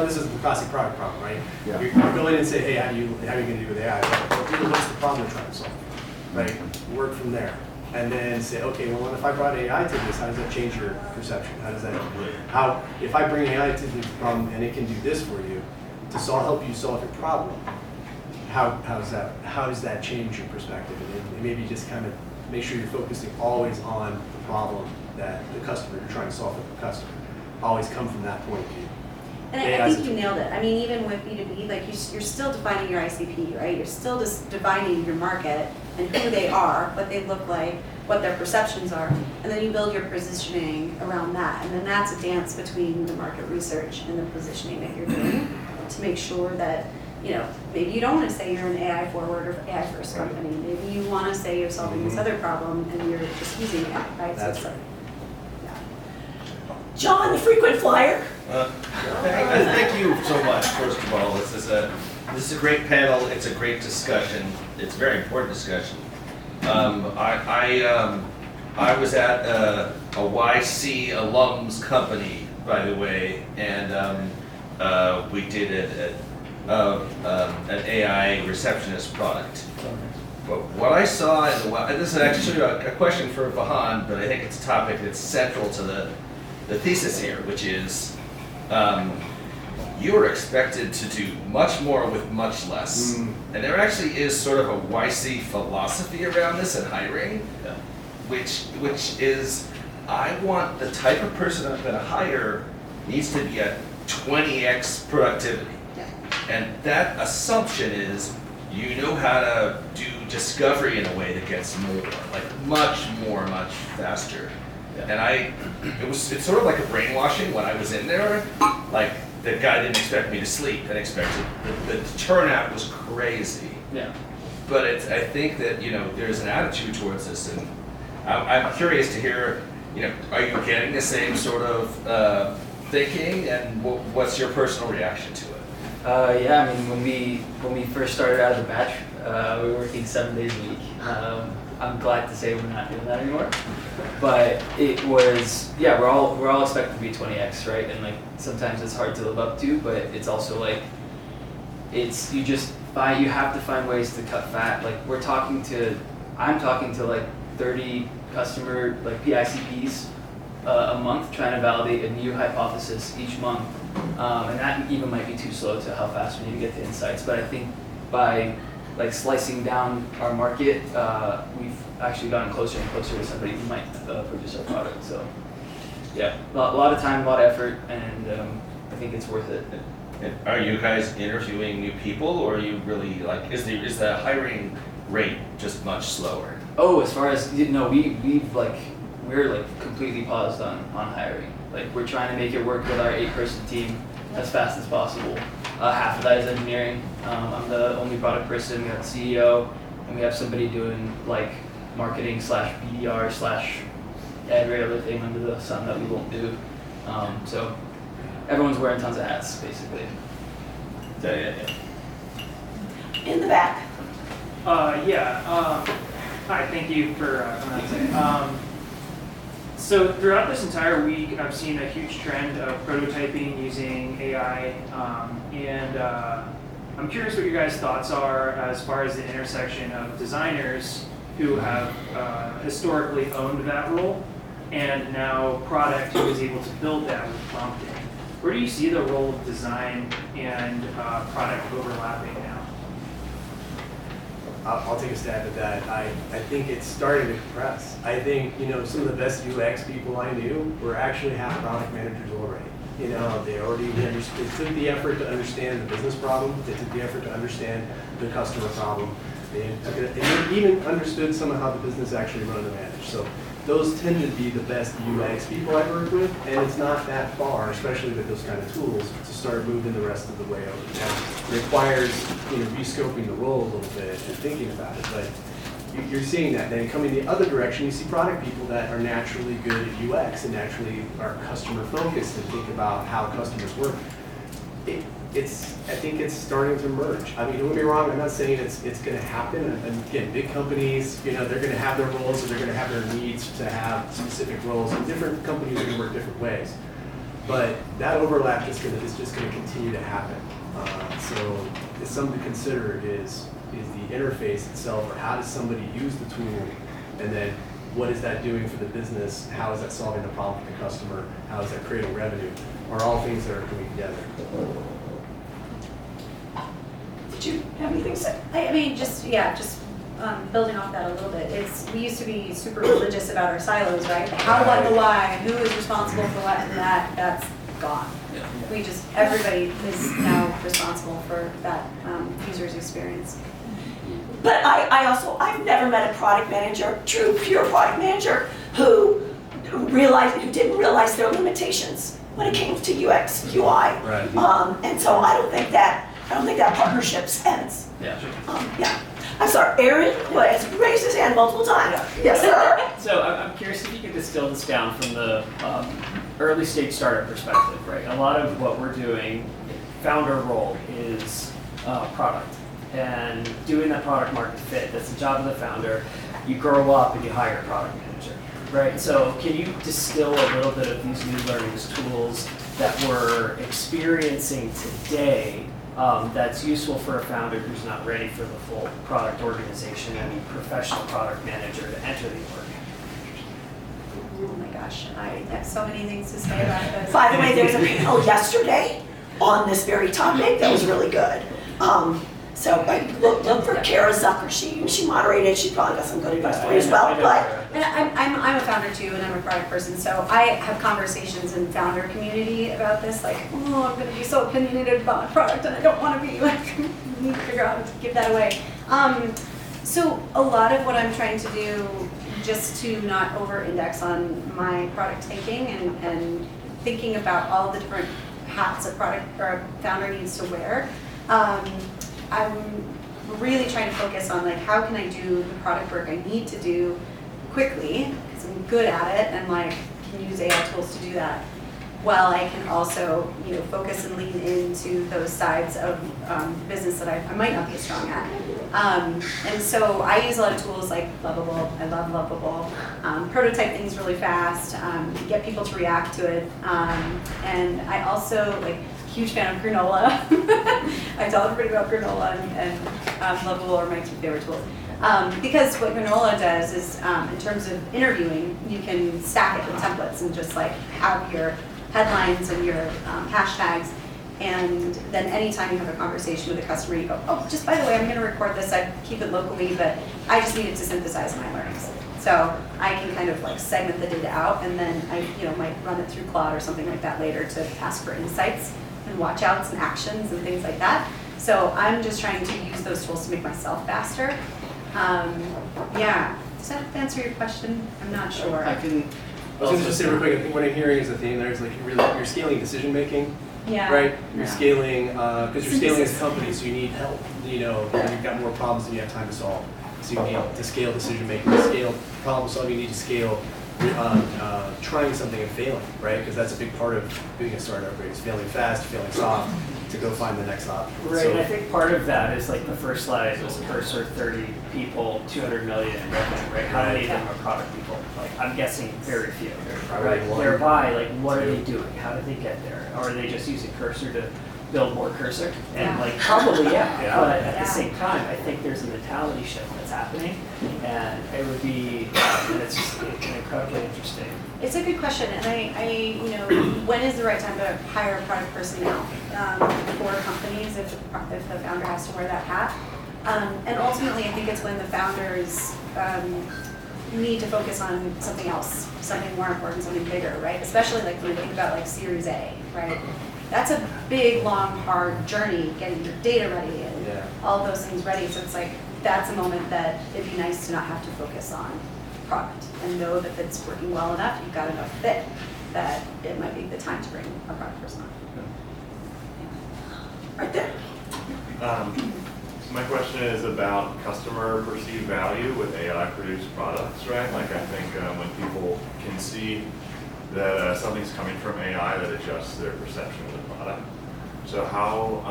This is the classic product problem, right? Yeah. You go in and say, hey, how are you going to do with AI? Well, what's the problem they're trying to solve? Right. Work from there. And then say, okay, well, if I brought AI to this, how does that change your perception? If I bring AI to the problem and it can do this for you to help you solve your problem, how does that change your perspective? And maybe just kind of make sure you're focusing always on the problem that the customer, you're trying to solve for the customer. Always come from that point of view. And I think you nailed it. I mean, even with B2B, like you're still defining your ICP, right? You're still just defining your market and who they are, what they look like, what their perceptions are, and then you build your positioning around that. And then that's a dance between the market research and the positioning that you're doing to make sure that, you know, maybe you don't want to say you're an AI forward or AI first company. Maybe you want to say you're solving this other problem and you're just using AI, right? That's So right. John, the frequent flyer. Thank you so much, first of all. This is a great panel. It's a great discussion. It's a very important discussion. I was at a YC alums company, by the way, and we did an AI receptionist product. But what I saw, and this is actually a question for Vahan, but I think it's a topic that's central to the thesis here, which is you are expected to do much more with much less. And there actually is sort of a YC philosophy around this in hiring, which is, I want the type of person I'm going to hire needs to be at 20x productivity. And that assumption is you know how to do discovery in a way that gets more, like much faster. And it's sort of like a brainwashing when I was in there. Like, the guy didn't expect me to sleep and expected, the turnout was crazy. Yeah. But I think that, you know, there's an attitude towards this, and I'm curious to hear, you know, are you getting the same sort of thinking, and what's your personal reaction to it? Yeah, I mean, when we first started out of the batch, we were working 7 days a week. I'm glad to say we're not doing that anymore. But it was, yeah, we're all expected to be 20x, right? And like sometimes it's hard to live up to, but it's also like you have to find ways to cut fat. Like I'm talking to like 30 customer like PICPs a month, trying to validate a new hypothesis each month. And that even might be too slow to how fast we need to get to insights. But I think by like slicing down our market, we've actually gotten closer and closer to somebody who might purchase our product. So yeah, a lot of time, a lot of effort, and I think it's worth it. And are you guys interviewing new people, or are you really like, is the hiring rate just much slower? Oh, as far as, you know, we're like completely paused on hiring. Like, we're trying to make it work with our 8-person team as fast as possible. Half of that is engineering. I'm the only product person. We have the CEO, and we have somebody doing like marketing / BDR / every other thing under the sun that we won't do. So everyone's wearing tons of hats, basically. Yeah. In the back. Hi, thank you for coming out today. So throughout this entire week, I've seen a huge trend of prototyping using AI, and I'm curious what your guys' thoughts are as far as the intersection of designers who have historically owned that role, and now product who is able to build that with prompting. Where do you see the role of design and product overlapping now? I'll take a stab at that. I think it's starting to compress. I think, you know, some of the best UX people I knew were actually half product managers already. You know, they took the effort to understand the business problem. They took the effort to understand the customer problem. They even understood some of how the business actually run and managed. So those tend to be the best UX people I've worked with, and it's not that far, especially with those kind of tools, to start moving the rest of the way over. It requires, you know, rescoping the role a little bit and thinking about it, but you're seeing that. Then coming the other direction, you see product people that are naturally good at UX and naturally are customer focused and think about how customers work. I think it's starting to merge. I mean, don't get me wrong, I'm not saying it's going to happen. And again, big companies, you know, they're going to have their roles and they're going to have their needs to have specific roles, and different companies are going to work different ways. But that overlap is just going to continue to happen. So it's something to consider is the interface itself, or how does somebody use the tool, and then what is that doing for the business? How is that solving the problem for the customer? How is that creating revenue? Are all things that are coming together. Did you have anything to say? I mean, just building off that a little bit, we used to be super religious about our silos, right? How, what, the why, who is responsible for what, and that's gone. Everybody is now responsible for that user's experience. But I've never met a product manager, true pure product manager, who didn't realize their limitations when it came to UX, UI. Right. And so I don't think that partnership ends. Yeah. Yeah. I'm sorry, Aaron has raised his hand multiple times. Yes, sir. So I'm curious if you could distill this down from the early stage startup perspective, right? A lot of what we're doing, founder role, is product. And doing that product market fit, that's the job of the founder. You grow up and you hire a product manager, right? So can you distill a little bit of these new learnings tools that we're experiencing today that's useful for a founder who's not ready for the full product organization and professional product manager to enter the org? Oh my gosh, I have so many things to say about this. By the way, there was a panel yesterday on this very topic that was really good. So look for Kara Zucker. She moderated. She probably got some good advice for you as well. But And I'm a founder too, and I'm a product person, so I have conversations in founder community about this, like, oh, I'm gonna be so opinionated about my product, and I don't wanna be like, I need to figure out how to give that away. So a lot of what I'm trying to do, just to not over-index on my product thinking and thinking about all the different hats a product or a founder needs to wear, I'm really trying to focus on like how can I do the product work I need to do quickly, because I'm good at it and like can use AI tools to do that, while I can also focus and lean into those sides of business that I might not be as strong at. And so I use a lot of tools like Lovable. I love Lovable. Prototype things really fast, get people to react to it. And I also huge fan of Granola. I tell everybody about Granola and Lovable are my two favorite tools. Because what Granola does is, in terms of interviewing, you can stack it with templates and just have your headlines and your hashtags, and then anytime you have a conversation with a customer, you go, oh, just by the way, I'm going to record this. I keep it locally, but I just needed to synthesize my learnings. So I can kind of segment the data out, and then I might run it through Claude or something like that later to ask for insights and watch outs and actions and things like that. So I'm just trying to use those tools to make myself faster. Yeah, does that answer your question? I'm not sure. I was going to just say real quick, I think what I'm hearing is the theme there is you're scaling decision making, Yeah. right? You're Yeah. scaling, because you're scaling as a company, so you need help. You've got more problems than you have time to solve. So you need to scale decision making, to scale problem solving, you need to scale trying something and failing, right? Because that's a big part of being a startup, right? It's failing fast, failing soft, to go find the next option. Right, So, and I think part of that is the first slide was cursor 30 people, 200 million in revenue, right? How many of them are product people? I'm guessing very few. Right? Thereby, what are they doing? How did they get there? Or are they just using cursor to build more cursor? And probably yeah. But at the same time, I think there's a mentality shift that's happening, and it would be it's just incredibly interesting. It's a good question, and I when is the right time to hire a product person now for companies if the founder has to wear that hat? And ultimately, I think it's when the founders need to focus on something else, something more important, something bigger, right? Especially when you think about Series A, right? That's a big, long, hard journey, getting your data ready and all of those things ready. So it's that's a moment that it'd be nice to not have to focus on product and know that it's working well enough, you've got enough fit, that it might be the time to bring a product person on. right there. My question is about customer perceived value with AI produced products, right? I think when people can see that something's coming from AI that adjusts their perception of the product. So how,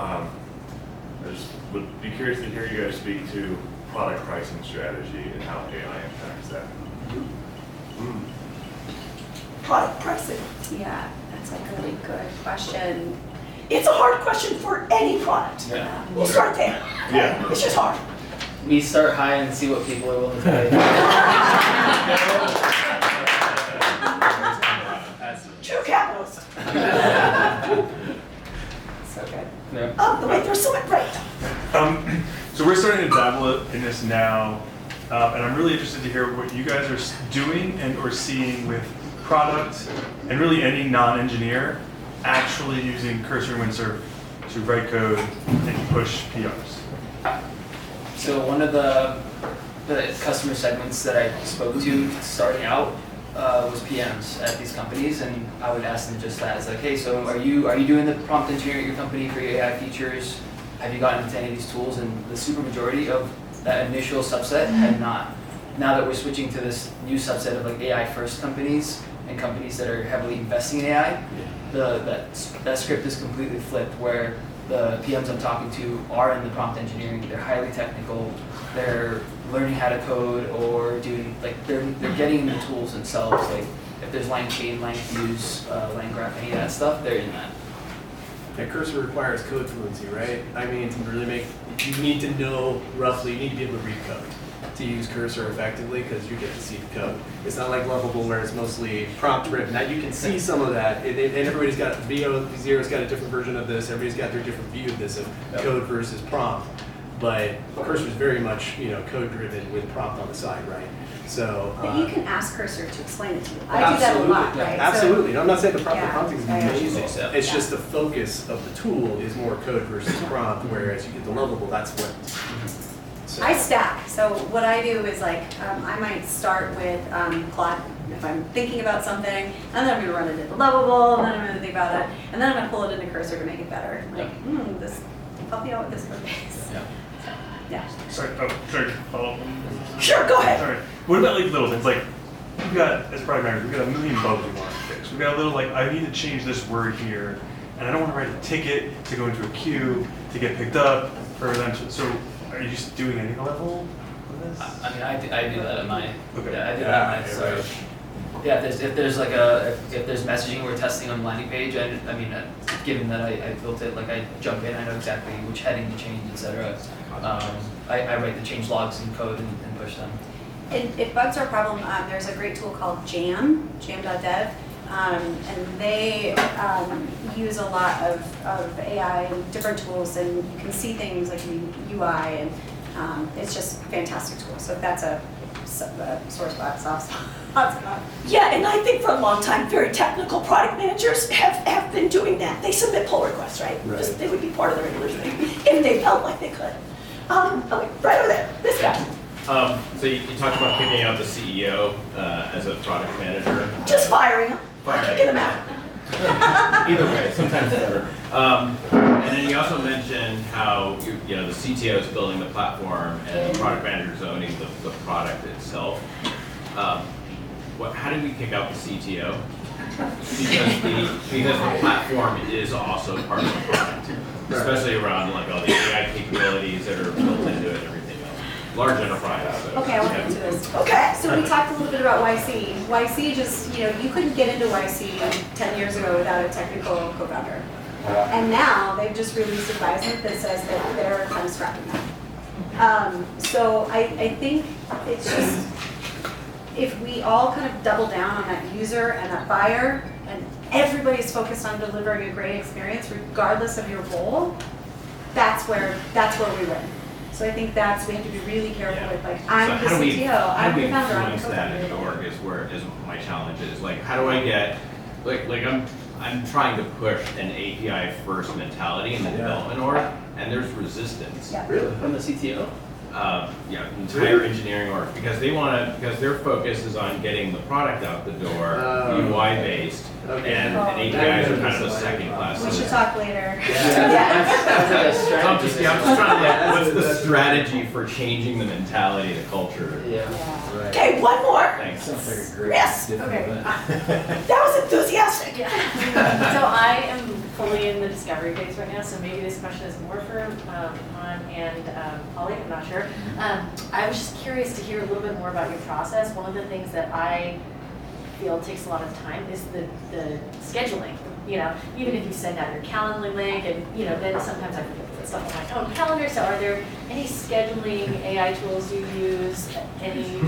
I just would be curious to hear you guys speak to product pricing strategy and how AI impacts that. Product pricing. Yeah, that's a really good question. It's a hard question for any product. Yeah. We'll start there. Yeah. It's just hard. We start high and see what people are willing to pay. True capitalist. So good. Yeah. Wait, there's someone right. So we're starting to dabble in this now and I'm really interested to hear what you guys are doing and or seeing with product and really any non-engineer actually using Cursor and Windsurf to write code and push PRs. So one of the customer segments that I spoke to starting out was PMs at these companies, and I would ask them just that. It's like, hey, so are you doing the prompt engineering at your company for your AI features? Have you gotten into any of these tools? And the super majority of that initial subset had not. Now that we're switching to this new subset of like AI first companies and companies that are heavily investing in AI, that script is completely flipped, where the PMs I'm talking to are in the prompt engineering. They're highly technical. They're learning how to code, or doing like they're getting into the tools themselves. Like if there's line chain, line fuse, line graph, any of that stuff, they're in that. Yeah, Cursor requires code fluency, right? I mean, to really you need to know roughly, you need to be able to read code to use Cursor effectively, because you get to see the code. It's not like Lovable where it's mostly prompt driven. Now you can see some of that, and everybody's got, V0's got a different version of this, everybody's got their different view of this, of code versus prompt. But Cursor is very much, code driven with prompt on the side, right? So. But you can ask Cursor to explain it to you. I do that a lot, right? Absolutely. I'm not saying the Yeah. prompting is amazing. It's just the focus of the tool is more code versus prompt, whereas you get the Lovable, that's what. So. I stack. So what I do is like, I might start with Claude if I'm thinking about something, and then I'm gonna run it into Lovable, and then I'm gonna think about it, and then I'm gonna pull it into Cursor to make it better. Like, this, help me out with this code base. Yeah. Yeah. Sorry, sorry to follow up. Sure, go ahead. Sorry. What about like little things? Like, we've got, as product managers, we've got a million bugs we want to fix. We've got a little like, I need to change this word here, and I don't want to write a ticket to go into a queue to get picked up for them to, so are you just doing any level of this? I mean, I do that at my. Okay. Yeah, I do that at my. So, yeah, if there's messaging we're testing on the landing page, given that I built it, like I jump in, I know exactly which heading to change, etc. I write the change logs in code and push them. And if bugs are a problem, there's a great tool called jam.dev, and they use a lot of AI and different tools, and you can see things like in UI, and it's just a fantastic tool. So if that's a sore spot, soft spot. Yeah, and I think for a long time, very technical product managers have been doing that. They submit pull requests, right? Just they would be part of the regular thing if they felt like they could. Okay, right over there, this guy. So you talked about kicking out the CEO as a product manager. Just firing him, kicking him out. Either way, sometimes better. And then you also mentioned how the CTO is building the platform and the product manager is owning the product itself. How do we kick out the CTO? Because the platform is also part of the product, especially around like all the AI capabilities that are built into it and everything else. Large enterprise. So. Okay, I want to into this. Okay. So we talked a little bit about YC. YC just, you couldn't get into YC 10 years ago without a technical co-founder. And now they've just released advisement that says that they're kind of scrapping that. So I think it's just, if we all kind of double down on that user and that buyer, and everybody's focused on delivering a great experience regardless of your role, that's where we win. So I think we have to be really careful with like, I'm the CTO, I'm the founder, I'm the co-founder. That in the org is my challenge is like, how do I get, like I'm trying to push an API first mentality in the development org, and there's resistance. Yeah. Really? From the CTO? Entire engineering org, because their focus is on getting the product out the door, UI based, and APIs are kind of a second class. We should talk later. I'm just trying to what's the strategy for changing the mentality, the culture? Yeah. Okay, one more. Thanks. Sounds like a great. Yes. Okay. That was enthusiastic. So I am fully in the discovery phase right now, so maybe this question is more for Han and Polly, I'm not sure. I was just curious to hear a little bit more about your process. One of the things that I feel takes a lot of time is the scheduling. Even if you send out your Calendly link, and then sometimes I forget to put stuff on my own calendar. So are there any scheduling AI tools you use? Any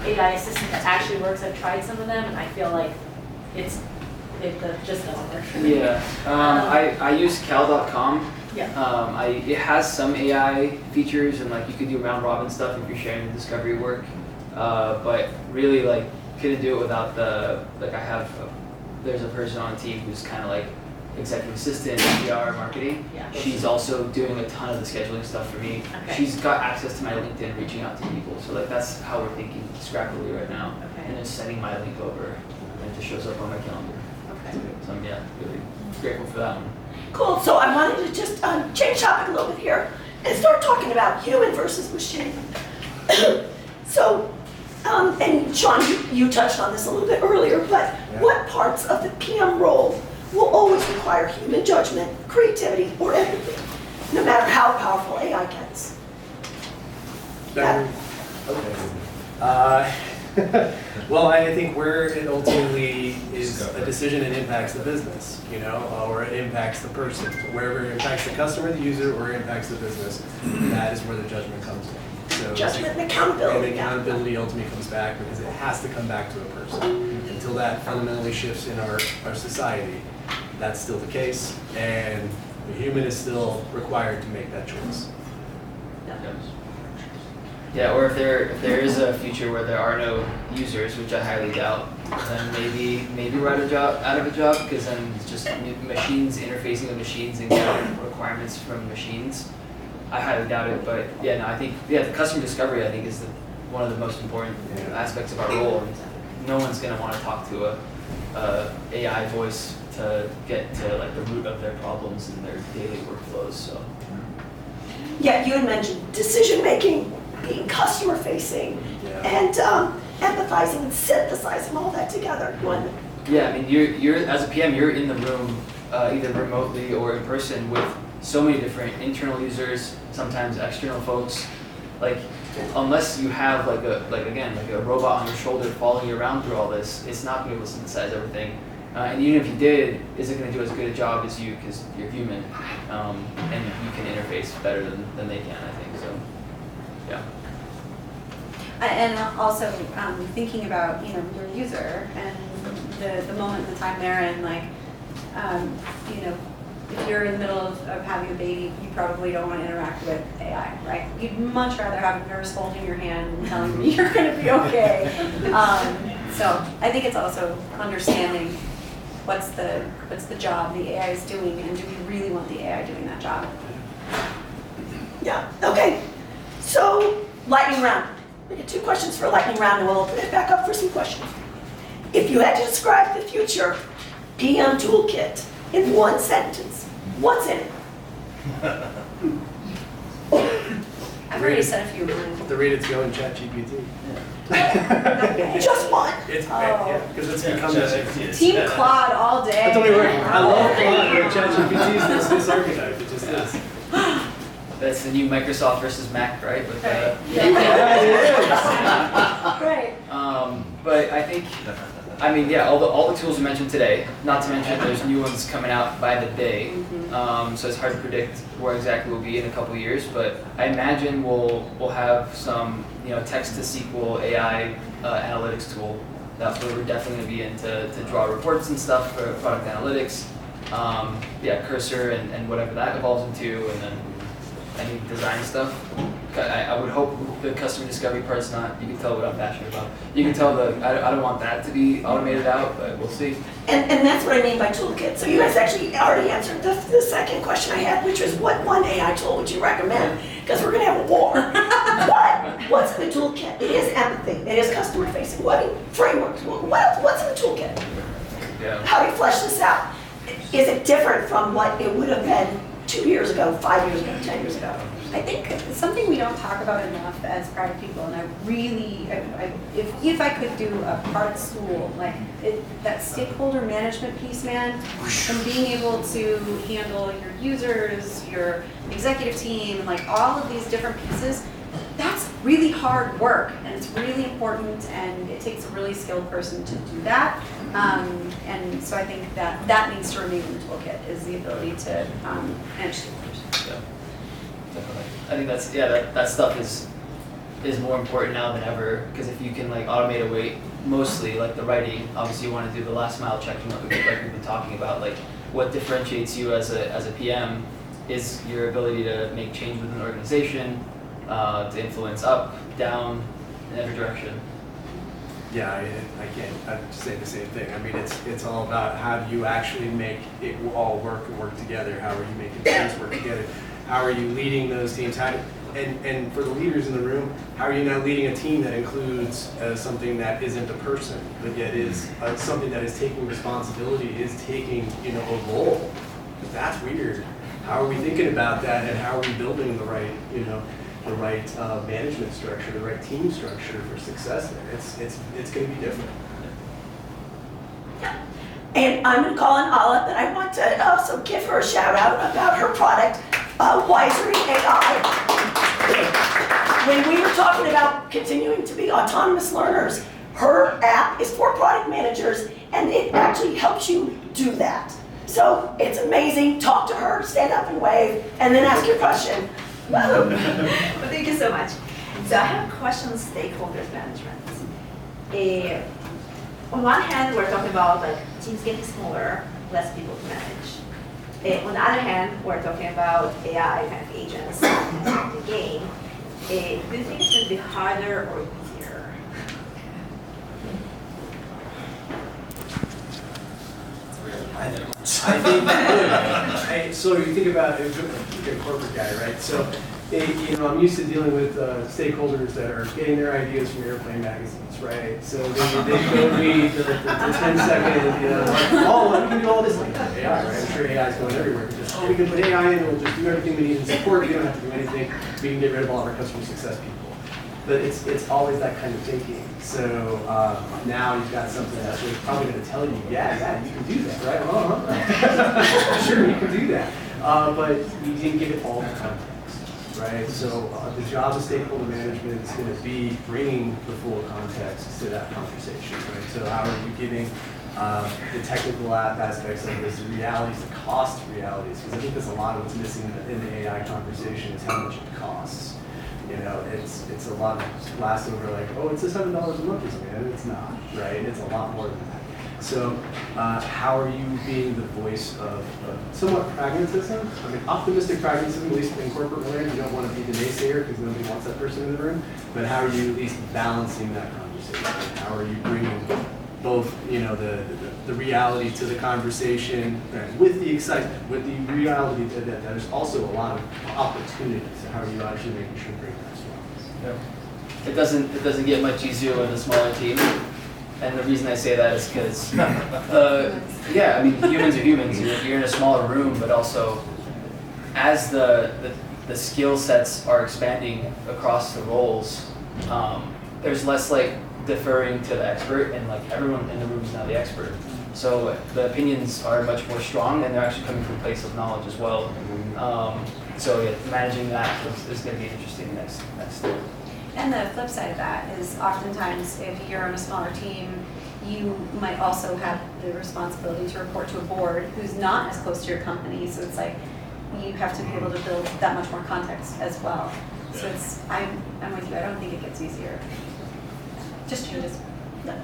AI assistant that actually works? I've tried some of them, and I feel like it just doesn't work for me. Yeah, I use cal.com Yeah. It has some AI features and like you could do round robin stuff if you're sharing the discovery work, but really like couldn't do it without there's a person on the team who's kind of like executive assistant, PR, marketing. Yeah. She's also doing a ton of the scheduling stuff for me. Okay. She's got access to my LinkedIn, reaching out to people. So like that's how we're thinking scrappily right now. Okay. And then sending my link over, and it just shows up on my calendar. Okay. So I'm really grateful for that one. Cool, so I wanted to just change topic a little bit here and start talking about human versus machine. So, and Sean, you touched on this a little bit earlier, but what parts of the PM role will always require human judgment, creativity, or empathy, no matter how powerful AI gets? Okay. Well, I think where it ultimately is a decision that impacts the business, or it impacts the person. Wherever it impacts the customer, the user, or it impacts the business, that is where the judgment comes in. So Judgment and accountability. And accountability ultimately comes back because it has to come back to a person. Until that fundamentally shifts in our society, that's still the case, and the human is still required to make that choice. Yeah, or if there is a future where there are no users, which I highly doubt, then maybe we're out of a job because then it's just machines interfacing with machines and getting requirements from machines. I highly doubt it, but I think the customer discovery I think is one of the most important aspects of our role. And no one's gonna want to talk to a AI voice to get to like the root of their problems and their daily workflows. So. Yeah, you had mentioned decision making, being customer facing, and empathizing and synthesizing all that together. Yeah, I mean, you're as a PM, you're in the room either remotely or in person with so many different internal users, sometimes external folks. Like, unless you have like a robot on your shoulder following you around through all this, it's not going to be able to synthesize everything. And even if you did, is it going to do as good a job as you because you're human, and you can interface better than they can, I think. So, yeah. And also thinking about your user and the moment, the time they're in, like if you're in the middle of having a baby, you probably don't want to interact with AI, right? You'd much rather have a nurse holding your hand and telling you you're going to be okay. So I think it's also understanding what's the job the AI is doing, and do we really want the AI doing that job? Yeah. Okay. So lightning round. We get 2 questions for a lightning round, and we'll open it back up for some questions. If you had to describe the future PM toolkit in 1 sentence, what's in it? I've already said a few of mine. The rate it's going, ChatGPT. Just one. It's because it's become the Team Claude all day. Don't worry, I love Claude, but ChatGPT is this archetype. It just is. That's the new Microsoft versus Mac, right? With Right. But I think, all the tools you mentioned today, not to mention there's new ones coming out by the day, so it's hard to predict where exactly we'll be in a couple of years, but I imagine we'll have some text to SQL AI analytics tool. That's where we're definitely going to be in to draw reports and stuff for product analytics. Cursor and whatever that evolves into, and then any design stuff. I would hope the customer discovery part's not, you can tell what I'm passionate about. You can tell I don't want that to be automated out, but we'll see. And that's what I mean by toolkit. So you guys actually already answered the second question I had, which was what one AI tool would you recommend? Because we're going to have a war. But what's in the toolkit? It is empathy. It is customer facing. Frameworks. What's in the toolkit? Yeah. How do you flesh this out? Is it different from what it would have been 2 years ago, 5 years ago, 10 years ago? I think it's something we don't talk about enough as product people, and if I could do a product school, like that stakeholder management piece, man, and being able to handle your users, your executive team, and like all of these different pieces, that's really hard work, and it's really important, and it takes a really skilled person to do that. And so I think that needs to remain in the toolkit, is the ability to manage stakeholders. Yeah. Definitely. I think that stuff is more important now than ever, because if you can like automate away mostly like the writing, obviously you want to do the last mile checking like we've been talking about, like what differentiates you as a PM is your ability to make change within an organization, to influence up, down, in every direction. Yeah, I'd say the same thing. I mean, it's all about how do you actually make it all work and work together? How are you making teams work together? How are you leading those teams? And for the leaders in the room, how are you now leading a team that includes something that isn't a person, but yet is something that is taking responsibility, is taking a role? That's weird. How are we thinking about that, and how are we building the right management structure, the right team structure for success there? It's going to be different. And I'm going to call on Ala, but I want to also give her a shout out about her product, Wisery AI. When we were talking about continuing to be autonomous learners, her app is for product managers, and it actually helps you do that. So it's amazing. Talk to her, stand up and wave, and then ask your question. Well, thank you so much. So I have a question on stakeholders management. On one hand, we're talking about like teams getting smaller, less people to manage. On the other hand, we're talking about AI kind of agents in the game. Do you think it's going to be harder or easier? I think, so you think about it, you're a corporate guy, right? So, I'm used to dealing with stakeholders that are getting their ideas from airplane magazines, right? So they go read the 10-second, we can do all this like AI, right? I'm sure AI is going everywhere. Just, we can put AI in, and we'll just do everything we need in support. We don't have to do anything. We can get rid of all of our customer success people. But it's always that kind of thinking. So now you've got something that's really probably going to tell you, yeah, you can do that, right? Sure, you can do that. But you didn't give it all the context, right? So the job of stakeholder management is going to be bringing the full context to that conversation, right? So how are you giving the technical aspects of this, the realities, the cost realities? Because I think that's a lot of what's missing in the AI conversation is how much it costs. It's a lot of glass over like, it's $7 a month or something, and it's not, right? It's a lot more than that. So how are you being the voice of somewhat pragmatism? I mean, optimistic pragmatism, at least in corporate land. You don't want to be the naysayer because nobody wants that person in the room. But how are you at least balancing that conversation? How are you bringing both, the reality to the conversation with the excitement, with the reality that there's also a lot of opportunities. So how are you actually making sure to bring that as well? It doesn't get much easier with a smaller team. And the reason I say that is because, humans are humans. You're in a smaller room, but also as the skill sets are expanding across the roles, there's less deferring to the expert, and everyone in the room is now the expert. So the opinions are much more strong, and they're actually coming from a place of knowledge as well. Managing that is going to be interesting next step. And the flip side of that is oftentimes if you're on a smaller team, you might also have the responsibility to report to a board who's not as close to your company. So it's like you have to be able to build that much more context as well. So I'm with you. I don't think it gets easier. Just changes. Yeah.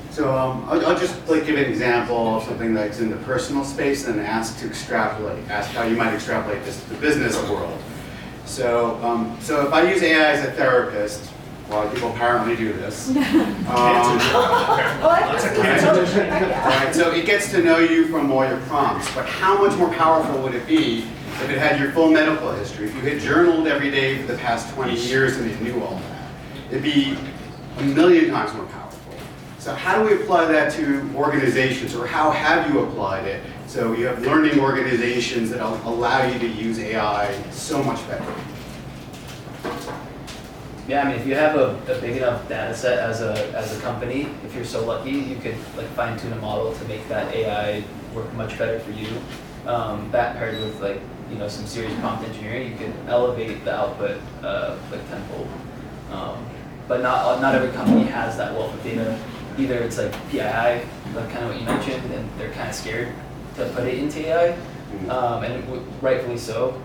So I'll just give an example of something that's in the personal space and ask how you might extrapolate this to the business world. So if I use AI as a therapist, a lot of people apparently do this. Right, so it gets to know you from all your prompts, but how much more powerful would it be if it had your full medical history, if you had journaled every day for the past 20 years and it knew all that? It'd be a million times more powerful. So how do we apply that to organizations, or how have you applied it? So you have learning organizations that allow you to use AI so much better. Yeah, if you have a big enough data set as a company, if you're so lucky, you could fine tune a model to make that AI work much better for you. That paired with some serious prompt engineering, you could elevate the output tenfold. But not every company has that wealth of data. Either it's PII, kind of what you mentioned, and they're kind of scared to put it into AI, and rightfully so.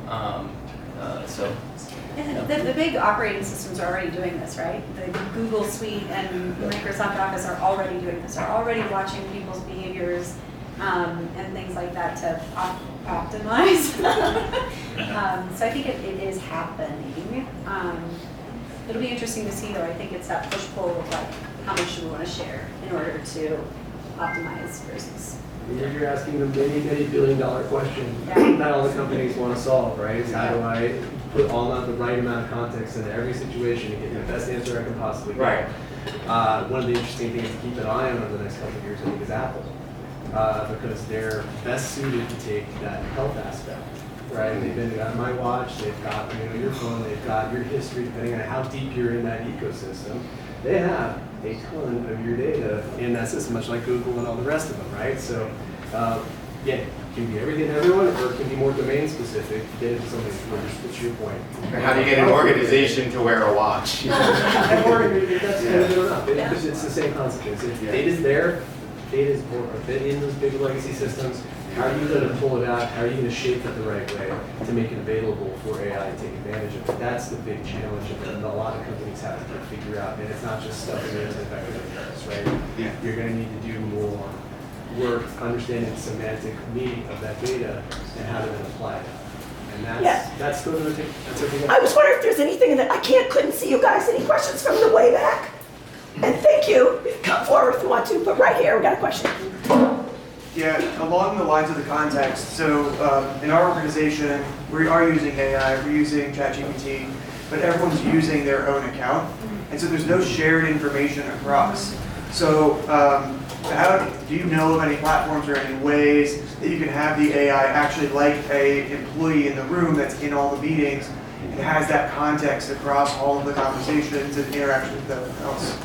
The big operating systems are already doing this, right? The Google Suite and Microsoft Office are already doing this, are already watching people's behaviors and things like that to optimize. So I think it is happening. It'll be interesting to see though. I think it's that push-pull of like how much do we want to share in order to optimize versus. You're asking the many billion-dollar question Yeah. that all the companies want to solve, right? Is how do I put all of the right amount of context into every situation and get the best answer I can possibly get? One of the interesting things to keep an eye on over the next couple of years, I think, is Apple, because they're best suited to take that health aspect, right? And they've got my watch, they've got your phone, they've got your history, depending on how deep you're in that ecosystem. They have a ton of your data in that system, much like Google and all the rest of them, right? So, yeah, it can be everything to everyone, or it can be more domain specific. Get into something what's your point? Or how do you get an organization to wear a watch? That's good enough. Because it's the same consequence. If data's there, data's more a bit in those big legacy systems. How are you going to pull it out? How are you going to shape it the right way to make it available for AI to take advantage of it? That's the big challenge that a lot of companies have to figure out. And it's not just stuffing it into the vectors, right? Yeah. You're going to need to do more work understanding the semantic meaning of that data and how to then apply it. And that's still going to take. I was wondering if there's anything that couldn't see you guys. Any questions from the way back? And thank you. Come forward if you want to, but right here we got a question. Yeah, along the lines of the context, so in our organization, we are using AI, we're using ChatGPT, but everyone's using their own account, and so there's no shared information across. So how do you know of any platforms or any ways that you can have the AI actually like a employee in the room that's in all the meetings and has that context across all of the conversations and interaction with everyone else?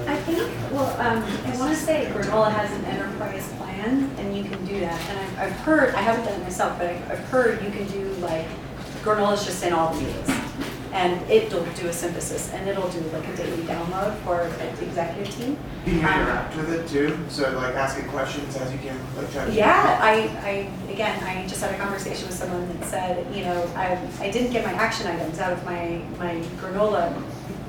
I think, well, I want to say Granola has an enterprise plan, and you can do that. And I've heard, I haven't done it myself, but I've heard you can do like, Granola's just in all the meetings. And it'll do a synthesis, and it'll do like a daily download for the executive team. You can interact with it too, so like asking questions as you can, like ChatGPT. Yeah, I just had a conversation with someone that said, I didn't get my action items out of my Granola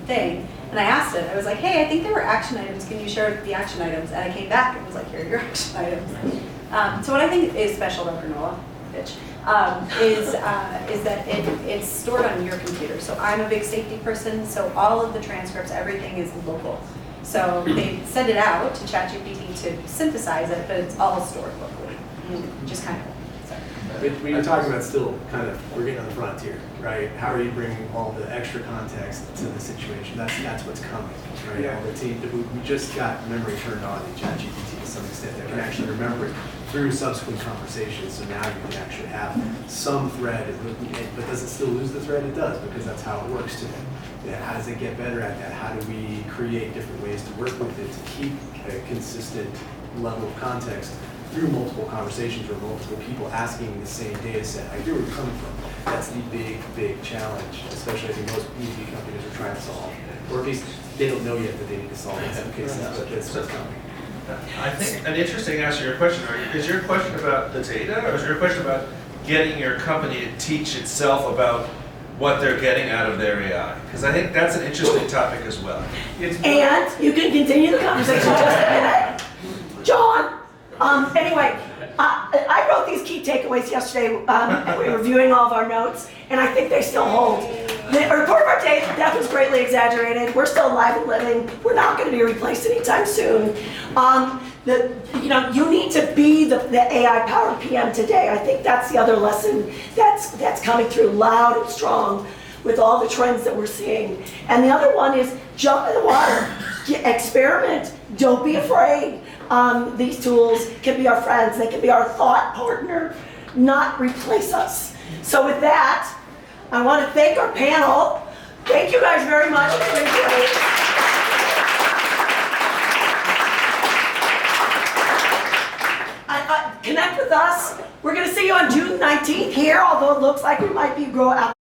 thing. And I asked it, I was like, hey, I think there were action items, can you share the action items? And I came back and was like, here are your action items. So what I think is special about Granola, bitch, is that it's stored on your computer. So I'm a big safety person, so all of the transcripts, everything is local. So they send it out to ChatGPT to synthesize it, but it's all stored locally. Just kind of. When you're talking about still kind of, we're getting on the frontier, right? How are you bringing all the extra context to the situation? That's what's coming, right? Yeah. All the team, we just got memory turned on in ChatGPT to some extent that can actually remember it through subsequent conversations. So now you can actually have some thread, but does it still lose the thread? It does, because that's how it works today. Yeah, how does it get better at that? How do we create different ways to work with it to keep a consistent level of context through multiple conversations or multiple people asking the same data set? I hear where you're coming from. That's the big challenge, especially I think most B2B companies are trying to solve. Or at least they don't know yet that they need to solve it. Okay, so that's what's coming. I think an interesting answer to your question, is your question about the data, or is your question about getting your company to teach itself about what they're getting out of their AI? Because I think that's an interesting topic as well. And you can continue the conversation just a minute. John, anyway, I wrote these key takeaways yesterday, and we were reviewing all of our notes, and I think they still hold. The report of our death was greatly exaggerated. We're still alive and living. We're not going to be replaced anytime soon. You need to be the AI-powered PM today. I think that's the other lesson that's coming through loud and strong with all the trends that we're seeing. And the other one is jump in the water, experiment, don't be afraid. These tools can be our friends, they can be our thought partner, not replace us. So with that, I want to thank our panel. Thank you guys very much. Connect with us. We're going to see you on June 19th here, although it looks like we might be growing out.